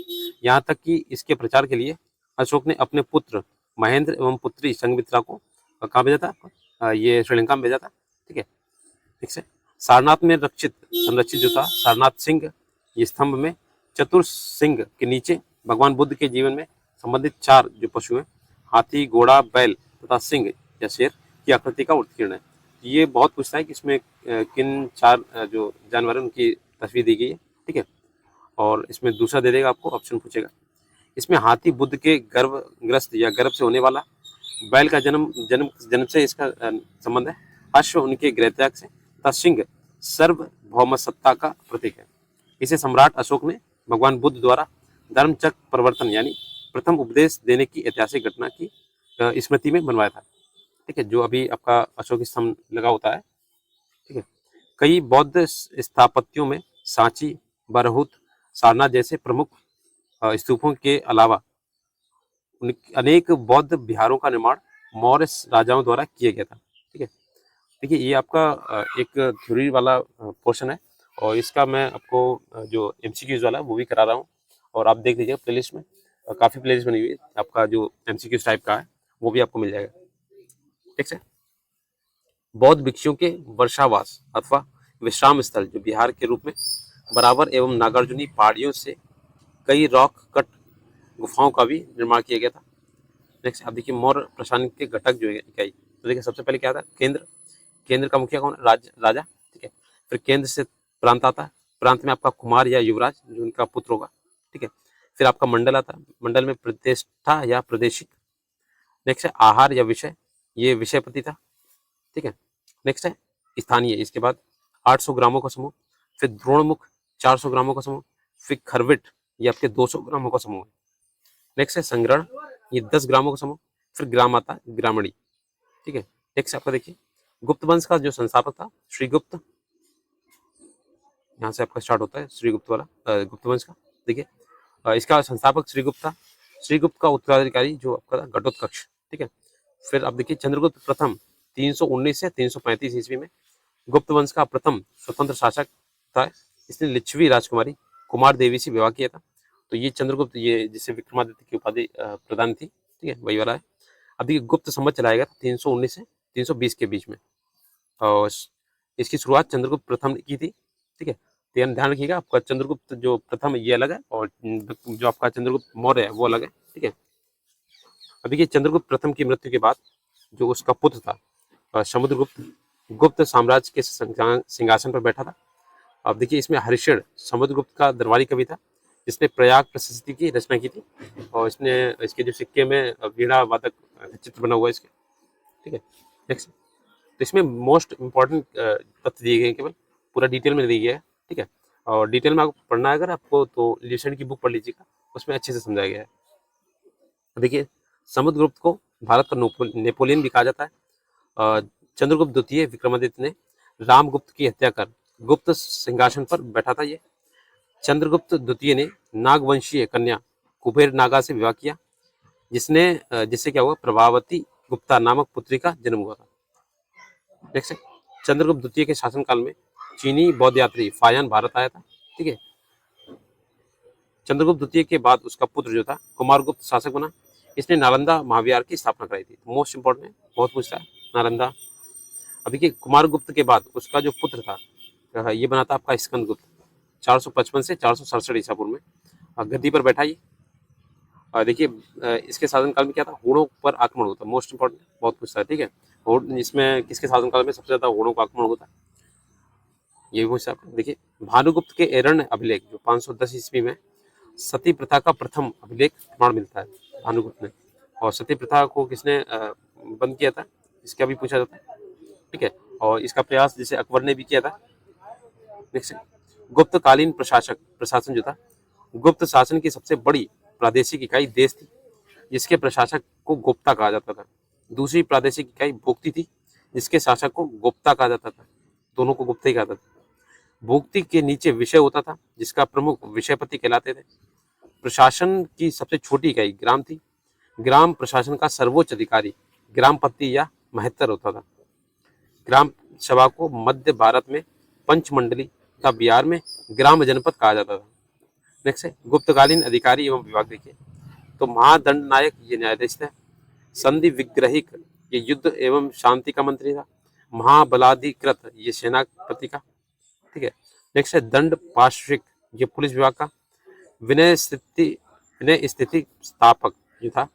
यहाँ तक कि इसके प्रचार के लिए अशोक ने अपने पुत्र महेंद्र एवं पुत्री संघमित्रा को कहाँ भेजा था, ये श्रीलंका में भेजा था, ठीक है। ठीक है सारनाथ में संरक्षित जो था सारनाथ सिंह, ये स्तंभ में चतुर सिंह के नीचे भगवान बुद्ध के जीवन में संबंधित 4 जो पशु हैं, हाथी, घोड़ा, बैल तथा सिंह या शेर की आकृति का उत्कीर्ण है। ये बहुत पूछता है कि इसमें किन 4 जो जानवर हैं उनकी तस्वीर दी गई है, ठीक है। और इसमें दूसरा दे देगा आपको, ऑप्शन पूछेगा। इसमें हाथी बुद्ध के गर्भग्रस्त या गर्भ से होने वाला, बैल का जन्म से इसका संबंध है, अश्व उनके गृहत्याग से तथा सिंह सर्वभौम सत्ता का प्रतीक है। इसे सम्राट अशोक ने भगवान बुद्ध द्वारा धर्मचक्र परिवर्तन यानी प्रथम उपदेश देने की ऐतिहासिक घटना की स्मृति में बनवाया था, ठीक है। जो अभी आपका अशोक स्तंभ लगा होता है, ठीक है। कई बौद्ध स्थापत्यों में सांची, बरहुत, सारनाथ जैसे प्रमुख स्तूपों के अलावा अनेक बौद्ध विहारों का निर्माण मौर्य राजाओं द्वारा किया गया था, ठीक है। देखिए ये आपका एक थ्योरी वाला पोर्शन है और इसका मैं आपको जो एमसीक्यूज वाला वो भी करा रहा हूँ और आप देख लीजिएगा प्लेलिस्ट में काफ़ी प्लेलिस्ट बनी हुई है, आपका जो एमसीक्यूज टाइप का है वो भी आपको मिल जाएगा, ठीक है। बौद्ध भिक्षुओं के वर्षावास अथवा विश्राम स्थल जो बिहार के रूप में बराबर एवं नागार्जुनी पहाड़ियों से कई रॉक कट गुफाओं का भी निर्माण किया गया था। नेक्स्ट आप देखिए मौर्य प्रशासन के घटक जो है इकाई, तो देखिए सबसे पहले क्या था, केंद्र का मुखिया कौन, राजा, ठीक है। फिर केंद्र से प्रांत आता है, प्रांत में आपका कुमार या युवराज जो उनका पुत्र होगा, ठीक है। फिर आपका मंडल आता है, मंडल में प्रतिष्ठा या प्रादेशिक। नेक्स्ट है आहार या विषय, ये विषयपति था, ठीक है। नेक्स्ट है स्थानीय, इसके बाद 800 ग्रामों का समूह। फिर द्रोणमुख 400 ग्रामों का समूह। फिर खरविट ये आपके 200 ग्रामों का समूह है। नेक्स्ट है संग्रहण, ये 10 ग्रामों का समूह। फिर ग्राम आता है ग्रामणी, ठीक है। नेक्स्ट आपका देखिए गुप्त वंश का जो संस्थापक था श्रीगुप्त, यहाँ से आपका स्टार्ट होता है श्रीगुप्त वाला गुप्त वंश का, देखिए इसका संस्थापक श्रीगुप्त था। श्रीगुप्त का उत्तराधिकारी जो आपका था घटोत्कच, ठीक है। फिर आप देखिए चंद्रगुप्त प्रथम 319 से 335 ईस्वी में गुप्त वंश का प्रथम स्वतंत्र शासक था। इसने लिच्छवी राजकुमारी कुमार देवी से विवाह किया था। तो ये चंद्रगुप्त, ये जिसे विक्रमादित्य की उपाधि प्रदान थी, ठीक है, वही वाला है। अब देखिए गुप्त संवत चलाया गया 319 से 320 के बीच में, और इसकी शुरुआत चंद्रगुप्त प्रथम ने की थी, ठीक है। तो ध्यान ध्यान रखिएगा, आपका चंद्रगुप्त जो प्रथम ये अलग है, और जो आपका चंद्रगुप्त मौर्य है वो अलग है, ठीक है। अब देखिए चंद्रगुप्त प्रथम की मृत्यु के बाद जो उसका पुत्र था समुद्रगुप्त, गुप्त साम्राज्य के सिंहासन पर बैठा था। अब देखिए इसमें हरिषण समुद्रगुप्त का दरबारी कवि था, जिसने प्रयाग प्रशस्ति की रचना की थी, और इसने इसके जो सिक्के में वीणा वादक चित्र बना हुआ है इसके, ठीक है। नेक्स्ट, तो इसमें मोस्ट इंपॉर्टेंट तथ्य दिए गए हैं, केवल पूरा डिटेल में दिया गया है, ठीक है। और डिटेल में आपको पढ़ना है अगर आपको, तो लिसन की बुक पढ़ लीजिएगा, उसमें अच्छे से समझाया गया है। देखिए समुद्रगुप्त को भारत का नेपोलियन भी कहा जाता है। चंद्रगुप्त द्वितीय विक्रमादित्य ने रामगुप्त की हत्या कर गुप्त सिंहासन पर बैठा था। ये चंद्रगुप्त द्वितीय ने नागवंशीय कन्या कुबेर नागा से विवाह किया, जिससे क्या हुआ, प्रभावती गुप्ता नामक पुत्री का जन्म हुआ था। नेक्स्ट, चंद्रगुप्त द्वितीय के शासनकाल में चीनी बौद्ध यात्री फायान भारत आया था, ठीक है। चंद्रगुप्त द्वितीय के बाद उसका पुत्र जो था कुमारगुप्त शासक बना। इसने नालंदा महाविहार की स्थापना कराई थी। मोस्ट इंपॉर्टेंट है, बहुत पूछता है नालंदा। अभी के कुमारगुप्त के बाद उसका जो पुत्र था ये बना था आपका स्कंदगुप्त, 455 से 467 ईसा पूर्व में गद्दी पर बैठा ये। देखिए इसके शासनकाल में क्या था, हूणों पर आक्रमण होता, मोस्ट इंपॉर्टेंट बहुत पूछता है, ठीक है। इसमें किसके शासनकाल में सबसे ज्यादा हूणों का आक्रमण होता है, ये भी पूछता है। देखिए भानुगुप्त के एरण्य अभिलेख जो 510 ईस्वी में सती प्रथा का प्रथम अभिलेख प्रमाण मिलता है भानुगुप्त ने, और सती प्रथा को किसने बंद किया था, इसका भी पूछा जाता है, ठीक है। और इसका प्रयास जैसे अकबर ने भी किया था। नेक्स्ट, गुप्तकालीन प्रशासन जो था, गुप्त शासन की सबसे बड़ी प्रादेशिक इकाई देश थी, जिसके प्रशासक को गुप्ता कहा जाता था। दूसरी प्रादेशिक इकाई भोक्ति थी, जिसके शासक को गुप्ता कहा जाता था। दोनों को गुप्ता ही कहा जाता था। भोक्ति के नीचे विषय होता था, जिसका प्रमुख विषयपति कहलाते थे। प्रशासन की सबसे छोटी इकाई ग्राम थी। ग्राम प्रशासन का सर्वोच्च अधिकारी ग्रामपति या महत्तर होता था। ग्राम सभा को मध्य भारत में पंचमंडली तथा बिहार में ग्राम जनपद कहा जाता था। नेक्स्ट है गुप्तकालीन अधिकारी एवं विभाग। देखिए तो महादंड नायक ये न्यायाधीश था। संधि विग्रहिक ये युद्ध एवं शांति का मंत्री था। महाबलाधिकृत ये सेनापति का, ठीक है। नेक्स्ट है दंड पार्श्विक ये पुलिस विभाग का। विनय स्थिति स्थापक जो था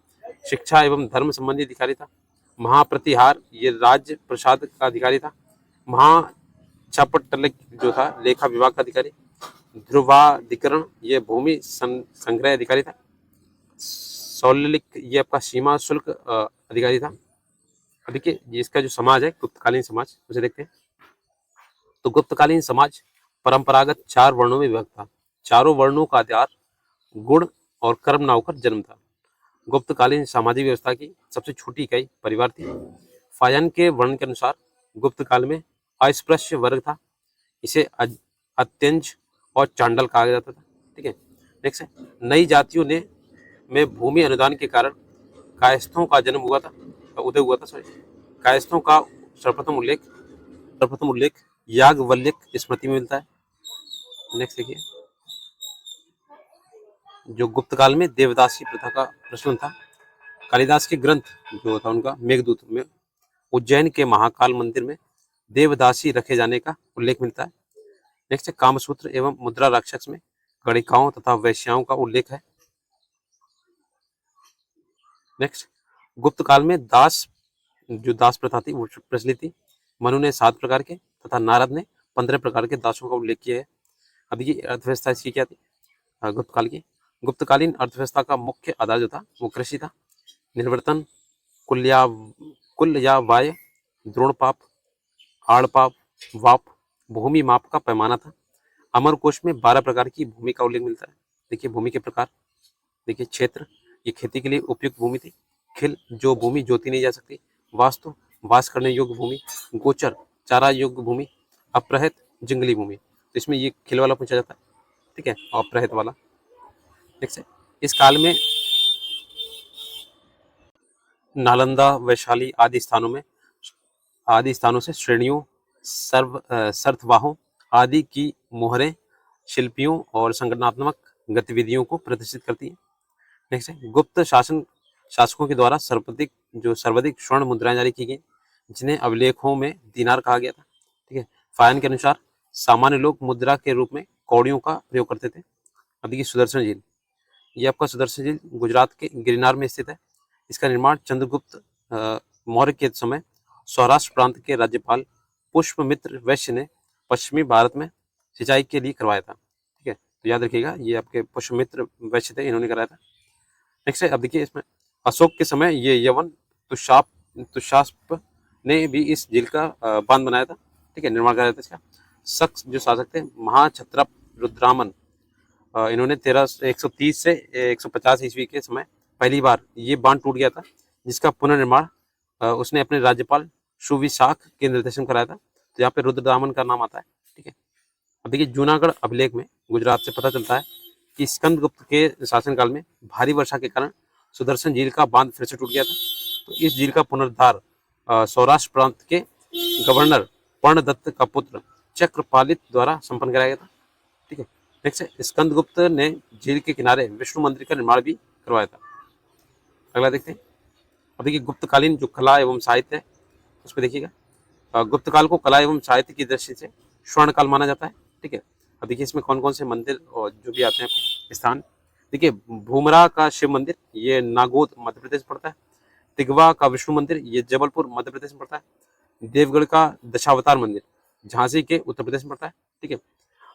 शिक्षा एवं धर्म संबंधी अधिकारी था। महाप्रतिहार ये राज्य प्रसाद का अधिकारी था। महाचपटलिक जो था लेखा विभाग का अधिकारी। ध्रुवाधिकरण ये भूमि संग्रह अधिकारी था। सौलिक ये आपका सीमा शुल्क अधिकारी था। देखिए इसका जो समाज है गुप्तकालीन समाज, उसे देखते हैं। तो गुप्तकालीन समाज परंपरागत 4 वर्णों में विभक्त था। चारों वर्णों का आधार गुण और कर्म न होकर जन्म था। गुप्तकालीन सामाजिक व्यवस्था की सबसे छोटी इकाई परिवार थी। फायन के वर्ण के अनुसार गुप्त काल में अस्पृश्य वर्ग था। इसे अत्यंज और चांडल कहा जाता था, ठीक है। नेक्स्ट है नई जातियों ने में भूमि अनुदान के कारण कायस्थों का जन्म हुआ था, उदय हुआ था, सॉरी। कायस्थों का सर्वप्रथम उल्लेख याज्ञवल्क्य स्मृति में मिलता है। नेक्स्ट देखिए जो गुप्त काल में देवदासी प्रथा का प्रचलन था। कालिदास के ग्रंथ जो था उनका मेघदूत में उज्जैन के महाकाल मंदिर में देवदासी रखे जाने का उल्लेख मिलता है। नेक्स्ट कामसूत्र एवं मुद्रा राक्षस में गणिकाओं तथा वैश्याओं का उल्लेख है। नेक्स्ट गुप्त काल में दास प्रथा थी वो प्रचलित थी। मनु ने 7 प्रकार के तथा नारद ने 15 प्रकार के दासों का उल्लेख किया है। अब ये अर्थव्यवस्था इसकी क्या थी गुप्त काल की। गुप्तकालीन अर्थव्यवस्था का मुख्य आधार जो था वो कृषि था। निर्वर्तन कुल या वाय द्रोणपाप आड़पाप वाप भूमि माप का पैमाना था। अमरकोश में 12 प्रकार की भूमि का उल्लेख मिलता है। देखिए भूमि के प्रकार, देखिए क्षेत्र ये खेती के लिए उपयुक्त भूमि थी। खिल जो भूमि जोती नहीं जा सकती। वास्तु वास करने योग्य भूमि। गोचर चारा योग्य भूमि। अप्रहित जंगली भूमि। तो इसमें ये खिल वाला पूछा जाता है, ठीक है, अप्रहित वाला। नेक्स्ट है इस काल में नालंदा वैशाली आदि स्थानों से श्रेणियों सर्तवाहों आदि की मोहरें शिल्पियों और संगठनात्मक गतिविधियों को प्रदर्शित करती है। नेक्स्ट है गुप्त शासकों के द्वारा सर्वाधिक स्वर्ण मुद्राएं जारी की गई, जिन्हें अभिलेखों में दीनार कहा गया था। ठीक है, फायन के अनुसार सामान्य लोग मुद्रा के रूप में कौड़ियों का प्रयोग करते थे। अब देखिए सुदर्शन झील, ये आपका सुदर्शन झील गुजरात के गिरनार में स्थित है। इसका निर्माण चंद्रगुप्त मौर्य के समय सौराष्ट्र प्रांत के राज्यपाल पुष्पमित्र वैश्य ने पश्चिमी भारत में सिंचाई के लिए करवाया था। ठीक है, तो याद रखिएगा ये आपके पुष्पमित्र वैश्य थे, इन्होंने कराया था। नेक्स्ट है, अब देखिए इसमें अशोक के समय ये यवन तुषास्प ने भी इस झील का बांध बनाया था। ठीक है, निर्माण कराया था इसका। शख्स जो शासक थे महाक्षत्रप रुद्रामन, इन्होंने 130 से 150 ईस्वी के समय पहली बार ये बांध टूट गया था, जिसका पुनर्निर्माण उसने अपने राज्यपाल सुविशाख के निर्देशन कराया था। तो यहाँ पे रुद्रदामन का नाम आता है। ठीक है, अब देखिए जूनागढ़ अभिलेख में गुजरात से पता चलता है कि स्कंदगुप्त के शासनकाल में भारी वर्षा के कारण सुदर्शन झील का बांध फिर से टूट गया था। तो इस झील का पुनरुद्धार सौराष्ट्र प्रांत के गवर्नर पर्णदत्त का पुत्र चक्रपालित द्वारा संपन्न कराया गया था। ठीक है, नेक्स्ट है स्कंदगुप्त ने झील के किनारे विष्णु मंदिर का निर्माण भी करवाया था। अगला देखते हैं। अब देखिए गुप्तकालीन जो कला एवं साहित्य है उस पर देखिएगा। गुप्त काल को कला एवं साहित्य की दृष्टि से स्वर्ण काल माना जाता है। ठीक है, अब देखिए इसमें कौन कौन से मंदिर और जो भी आते हैं स्थान। देखिए भूमरा का शिव मंदिर ये नागौद मध्य प्रदेश पड़ता है। तिगवा का विष्णु मंदिर ये जबलपुर मध्य प्रदेश में पड़ता है। देवगढ़ का दशावतार मंदिर झांसी के उत्तर प्रदेश में पड़ता है। ठीक है,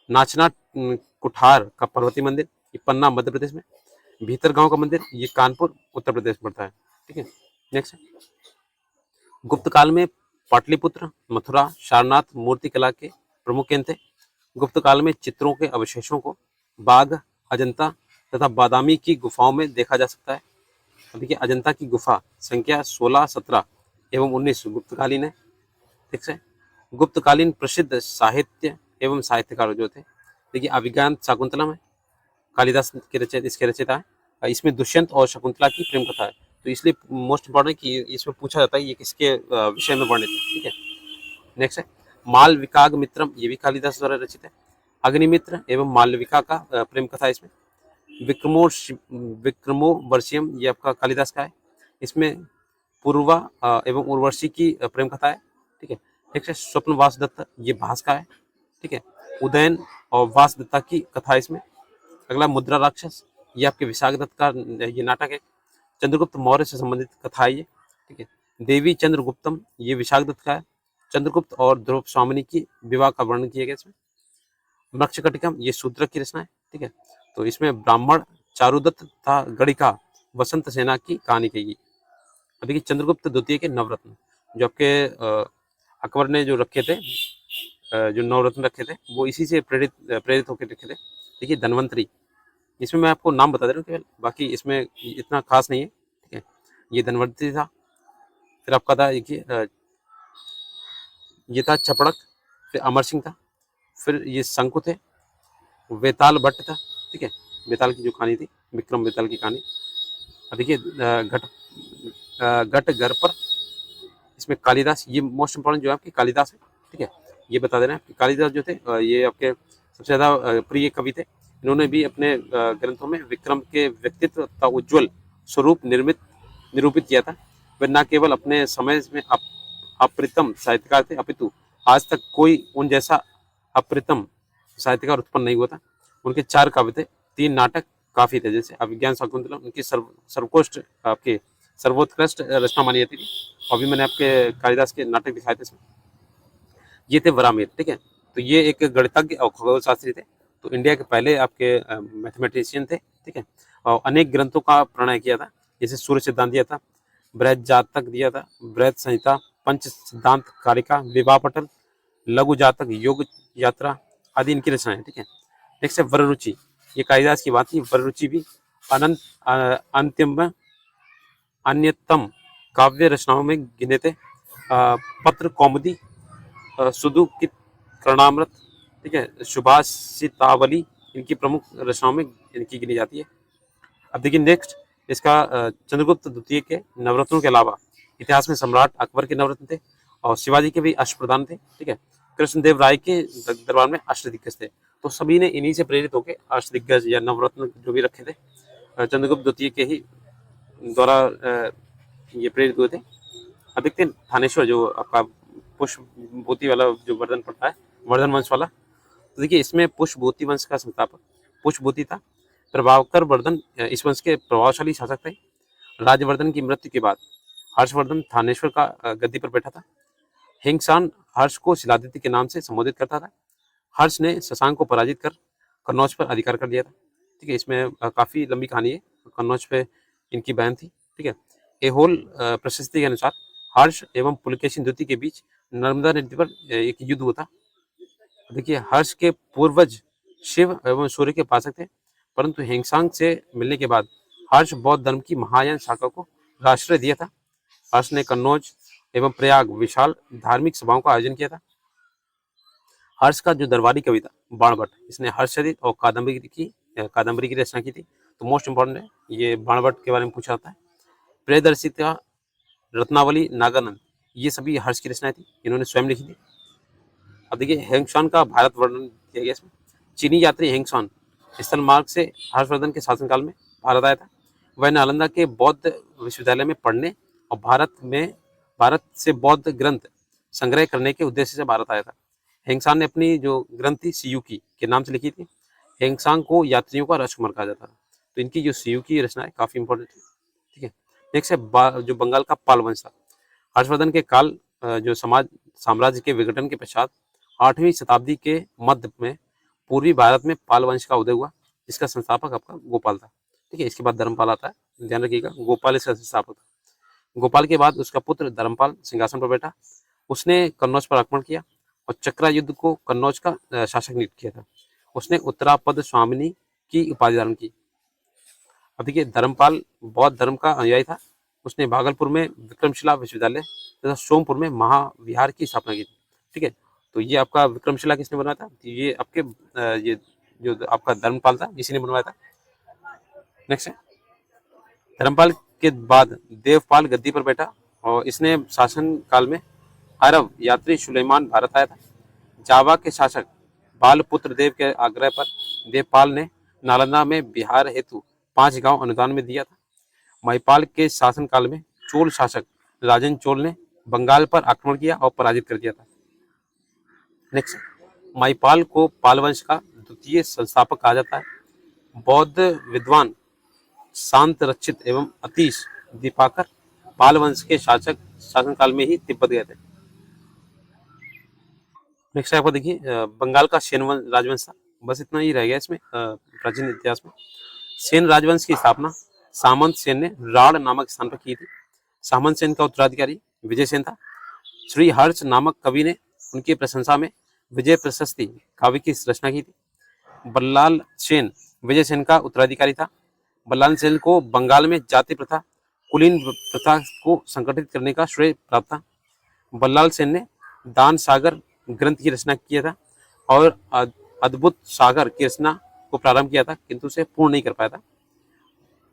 नाचना कुठार का पर्वती मंदिर ये पन्ना मध्य प्रदेश में। भीतरगांव का मंदिर ये कानपुर उत्तर प्रदेश में पड़ता है। ठीक है, नेक्स्ट गुप्त काल में पाटलिपुत्र मथुरा सारनाथ मूर्ति कला के प्रमुख केंद्र थे। गुप्त काल में चित्रों के अवशेषों को बाघ अजंता तथा बादामी की गुफाओं में देखा जा सकता है। देखिए अजंता की गुफा संख्या 16, 17 एवं 19 गुप्तकालीन है। ठीक है, गुप्तकालीन प्रसिद्ध साहित्य एवं साहित्यकार जो थे, देखिए अभिज्ञान शाकुंतलम है, कालिदास के रचयिता इसके रचयिता है। इसमें दुष्यंत और शकुंतला की प्रेम कथा है, तो इसलिए मोस्ट इंपॉर्टेंट कि इसमें पूछा जाता है ये किसके विषय में वर्णित है। ठीक है, नेक्स्ट है मालविकाग मित्रम, ये भी कालिदास द्वारा रचित है। अग्निमित्र एवं मालविका का प्रेम कथा इसमें। विक्रमो वर्षियम ये आपका कालिदास का है। इसमें पूर्वा एवं उर्वशी की प्रेम कथा है। ठीक है, नेक्स्ट है स्वप्न वासदत्त ये भास का है। ठीक है, उदयन और वासदत्ता की कथा इसमें। अगला मुद्रा राक्षस ये आपके विशाख दत्त का ये नाटक है। चंद्रगुप्त मौर्य से संबंधित कथा है ये। ठीक है, देवी चंद्रगुप्तम ये विशाख दत्त का है। चंद्रगुप्त और ध्रुव स्वामिनी की विवाह का वर्णन किया गया इसमें। मृक्षकटिकम ये शूद्रक की रचना है। ठीक है, तो इसमें ब्राह्मण चारुदत्त तथा गणिका वसंत सेना की कहानी कही गई। अब देखिए चंद्रगुप्त द्वितीय के नवरत्न जो आपके अकबर ने जो रखे थे, जो नवरत्न रखे थे वो इसी से प्रेरित होकर रखे थे। देखिए धनवंतरी, इसमें मैं आपको नाम बता दे रहा हूँ केवल, बाकी इसमें इतना खास नहीं है। ठीक है, ये धनवंतरी था। फिर आपका था ये था चपड़क, फिर अमर सिंह था, फिर ये शंकु थे, वेताल भट्ट था। ठीक है, वेताल की जो कहानी थी, विक्रम वेताल की कहानी। देखिए घट घर पर, इसमें कालिदास ये मोस्ट इंपॉर्टेंट जो है आपकी कालिदास है। ठीक है, ये बता दे रहे हैं कालिदास जो थे ये आपके सबसे ज्यादा प्रिय कवि थे। इन्होंने भी अपने ग्रंथों में विक्रम के व्यक्तित्व का उज्ज्वल स्वरूप निरूपित किया था। वे न केवल अपने समय में अप्रितम साहित्यकार थे, अपितु आज तक कोई उन जैसा अप्रितम साहित्यकार उत्पन्न नहीं हुआ था। उनके 4 काव्य थे, 3 नाटक काफी थे, जैसे अभिज्ञान शाकुंतलम उनकी सर्वोत्कृष्ट आपके सर्वोत्कृष्ट रचना मानी जाती थी। अभी मैंने आपके कालिदास के नाटक दिखाए थे इसमें। ये थे वरामिर। ठीक है, तो ये एक गणितज्ञ और खगोल शास्त्री थे, तो इंडिया के पहले आपके मैथमेटिशियन थे। ठीक है, और अनेक ग्रंथों का प्रणय किया था, जैसे सूर्य सिद्धांत दिया था, बृहद जातक दिया था, बृहद संहिता, पंच सिद्धांत कारिका, विवाह पटल, लघु जातक, योग यात्रा आदि इनकी रचनाएं। ठीक है, नेक्स्ट है वररुचि, ये कालिदास की बात थी। वररुचि भी अन्यतम काव्य रचनाओं में गिने थे। पत्र कौमुदी, सुदु की कर्णामृत, ठीक है, सुभाषितावली इनकी प्रमुख रचनाओं में इनकी गिनी जाती है। अब देखिए नेक्स्ट इसका चंद्रगुप्त द्वितीय के नवरत्नों के अलावा इतिहास में सम्राट अकबर के नवरत्न थे और शिवाजी के भी अष्टप्रधान थे। ठीक है, कृष्णदेव राय के दरबार में अष्टदिग्गज थे। तो सभी ने इन्हीं से प्रेरित होकर अष्टदिग्गज या नवरत्न जो भी रखे थे चंद्रगुप्त द्वितीय के ही द्वारा ये प्रेरित हुए थे। अब देखते हैं थानेश्वर जो आपका पुष्पभूति वाला जो वर्धन पड़ता है, वर्धन वंश वाला। तो देखिए इसमें पुष्पभूति वंश का संस्थापक पुष्पभूति था। प्रभाकर वर्धन इस वंश के प्रभावशाली शासक थे। राजवर्धन की मृत्यु के बाद हर्षवर्धन थानेश्वर का गद्दी पर बैठा था। हिंगसान हर्ष को शिलादित्य के नाम से संबोधित करता था। हर्ष ने शशांक को पराजित कर कन्नौज पर अधिकार कर लिया था। ठीक है, इसमें काफी लंबी कहानी है, कन्नौज पे इनकी बहन थी। ठीक है, एहोल प्रशस्ति के अनुसार हर्ष एवं पुलकेशिन द्वितीय के बीच नर्मदा नदी पर एक युद्ध हुआ था। देखिए हर्ष के पूर्वज शिव एवं सूर्य के उपासक थे, परंतु हिंगसांग से मिलने के बाद हर्ष बौद्ध धर्म की महायान शाखा को राष्ट्रय दिया था। हर्ष ने कन्नौज एवं प्रयाग विशाल धार्मिक सभाओं का आयोजन किया था। हर्ष का जो दरबारी कवि था बाणभट्ट, इसने हर्षचरित और कादम्बरी की रचना की थी। तो मोस्ट इंपॉर्टेंट है, ये बाणभट्ट के बारे में पूछा जाता है। प्रियदर्शिता, रत्नावली, नागानंद, ये सभी हर्ष की रचनाएं थी, इन्होंने स्वयं लिखी थी। अब देखिए हेंगशान का भारत वर्णन किया गया इसमें। चीनी यात्री हेंगशान स्थल मार्ग से हर्षवर्धन के शासनकाल में भारत आया था। वह नालंदा के बौद्ध विश्वविद्यालय में पढ़ने और भारत से बौद्ध ग्रंथ संग्रह करने के उद्देश्य से भारत आया था। हेंगसान ने अपनी जो ग्रंथ थी सियुकी के नाम से लिखी थी। हेंगसांग को यात्रियों का राजकुमार कहा जाता था। तो इनकी जो सियुकी रचना है काफी इंपॉर्टेंट है। ठीक है, नेक्स्ट है जो बंगाल का पाल वंश था। हर्षवर्धन के काल जो साम्राज्य के विघटन के पश्चात 8वीं शताब्दी के मध्य में पूर्वी भारत में पाल वंश का उदय हुआ, जिसका संस्थापक आपका गोपाल था। ठीक है, इसके बाद धर्मपाल आता है, ध्यान रखिएगा, गोपाल इसका संस्थापक था। गोपाल के बाद उसका पुत्र धर्मपाल सिंहासन पर बैठा। उसने कन्नौज पर आक्रमण किया और चक्रा युद्ध को कन्नौज का शासक नियुक्त किया था। उसने उत्तरापद स्वामिनी की उपाधि धारण की। अब देखिए धर्मपाल बौद्ध धर्म का अनुयायी था। उसने भागलपुर में विक्रमशिला विश्वविद्यालय तथा सोमपुर में महाविहार की स्थापना की थी। ठीक है, तो ये आपका विक्रमशिला किसने बनवाया था? ये आपके ये जो आपका धर्मपाल था इसी ने बनवाया था। नेक्स्ट है, धर्मपाल के बाद देवपाल गद्दी पर बैठा और इसने शासन काल में अरब यात्री सुलेमान भारत आया था। जावा के शासक बालपुत्र देव के आग्रह पर देवपाल ने नालंदा में बिहार हेतु 5 गांव अनुदान में दिया था। महिपाल के शासन काल में चोल शासक राजन चोल ने बंगाल पर आक्रमण किया और पराजित कर दिया था। नेक्स्ट, महिपाल को पाल वंश का द्वितीय संस्थापक कहा जाता है। बौद्ध विद्वान शांत रक्षित एवं अतीश दीपाकर पाल वंश के शासनकाल में ही तिब्बत गए थे। नेक्स्ट आपको देखिए बंगाल का सेन राजवंश था। बस इतना ही रह गया इसमें प्राचीन इतिहास में। सेन राजवंश की स्थापना सामंत सेन ने राढ़ नामक स्थान पर की थी। सामंत सेन का उत्तराधिकारी विजय सेन था। श्री हर्ष नामक कवि ने उनकी प्रशंसा में विजय प्रशस्ति काव्य की रचना की थी। बल्लाल सेन विजय सेन का उत्तराधिकारी था। बल्लाल सेन को बंगाल में जाति प्रथा, कुलीन प्रथा को संगठित करने का श्रेय प्राप्त था। बल्लाल सेन ने दान सागर ग्रंथ की रचना किया था और अद्भुत सागर की रचना को प्रारंभ किया था, किंतु उसे पूर्ण नहीं कर पाया था।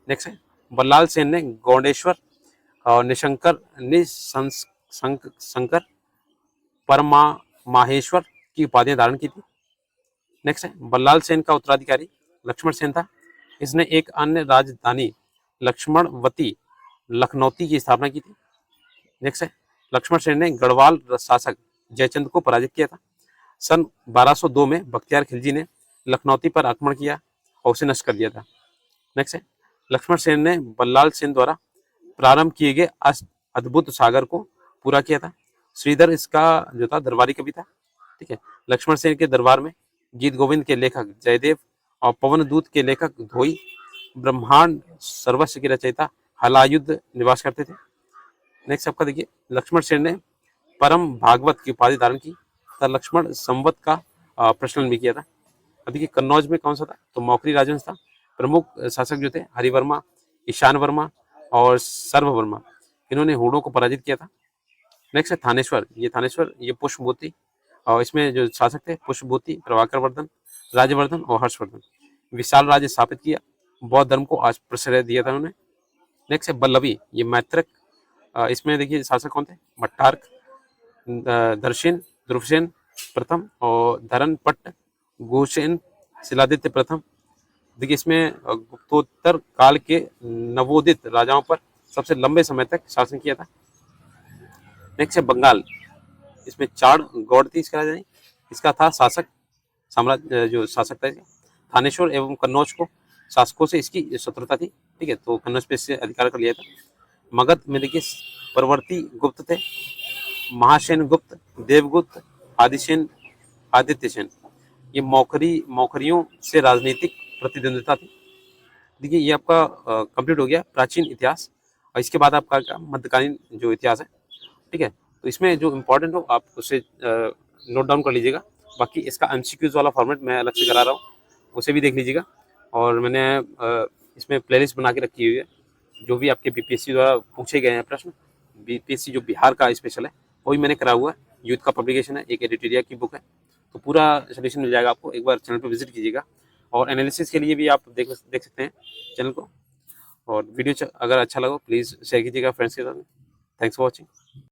नेक्स्ट है, बल्लाल सेन ने गौडेश्वर और निशंकर परमा माहेश्वर की उपाधियां धारण की थी। नेक्स्ट है, बल्लाल सेन का उत्तराधिकारी लक्ष्मण सेन था। इसने एक अन्य राजधानी लक्ष्मणवती लखनौती की स्थापना की थी। नेक्स्ट है, लक्ष्मण सेन ने गढ़वाल शासक जयचंद को पराजित किया था। सन 1202 में बख्तियार खिलजी ने लखनौती पर आक्रमण किया और उसे नष्ट कर दिया था। नेक्स्ट है, लक्ष्मण सेन ने बल्लाल सेन द्वारा प्रारंभ किए गए अद्भुत सागर को पूरा किया था। श्रीधर इसका जो था दरबारी कवि था। ठीक है, लक्ष्मण सेन के दरबार में गीत गोविंद के लेखक जयदेव और पवन दूत के लेखक धोई, ब्रह्मांड सर्वस्व के रचयिता हलायुद्ध निवास करते थे। नेक्स्ट आपका देखिए लक्ष्मण सेन ने परम भागवत की उपाधि धारण की तथा लक्ष्मण संवत का प्रचलन भी किया था। अभी के कन्नौज में कौन सा था? तो मौखरी राजवंश था। प्रमुख शासक जो थे हरिवर्मा, ईशान वर्मा और सर्ववर्मा, इन्होंने हुड़ों को पराजित किया था। नेक्स्ट है थानेश्वर। ये पुष्पभूति और इसमें जो शासक थे पुष्पभूति, प्रभाकर वर्धन, राजवर्धन और हर्षवर्धन। विशाल राज्य स्थापित किया, बौद्ध धर्म को आज प्रश्रय दिया था उन्होंने। नेक्स्ट है बल्लभी। ये मैत्रक। इसमें देखिए शासक कौन थे? भट्टार्क, दर्शिन, ध्रुवसेन प्रथम और धरनपट्ट गोसेन शिलादित्य प्रथम। देखिए इसमें गुप्तोत्तर काल के नवोदित राजाओं पर सबसे लंबे समय तक शासन किया था। नेक्स्ट है बंगाल, इसमें 4 गौड़ थी इसका राजधानी। इसका था शासक साम्राज्य, जो शासक था इसका थानेश्वर एवं कन्नौज को शासकों से इसकी शत्रुता थी। ठीक है, तो कन्नौज पे इससे अधिकार कर लिया था। मगध में देखिए परवर्ती गुप्त थे, महासेन गुप्त, देवगुप्त, आदिसेन, आदित्य सेन। ये मौखरियों से राजनीतिक प्रतिद्वंदिता थी। देखिए ये आपका कंप्लीट हो गया प्राचीन इतिहास, और इसके बाद आपका क्या मध्यकालीन जो इतिहास है। ठीक है, तो इसमें जो इम्पोर्टेंट हो आप उसे नोट डाउन कर लीजिएगा। बाकी इसका एमसीक्यूज वाला फॉर्मेट मैं अलग से करा रहा हूँ, उसे भी देख लीजिएगा। और मैंने इसमें प्लेलिस्ट बना के रखी हुई है, जो भी आपके बीपीएससी द्वारा पूछे गए हैं प्रश्न। बीपीएससी जो बिहार का स्पेशल है वही मैंने करा हुआ है, यूथ का पब्लिकेशन है, एक एडिटोरिया की बुक है, तो पूरा सोल्यूशन मिल जाएगा आपको। एक बार चैनल पर विजिट कीजिएगा, और एनालिसिस के लिए भी आप देख सकते हैं चैनल को। और वीडियो अगर अच्छा लगा प्लीज़ शेयर कीजिएगा फ्रेंड्स के साथ। Thanks for watching.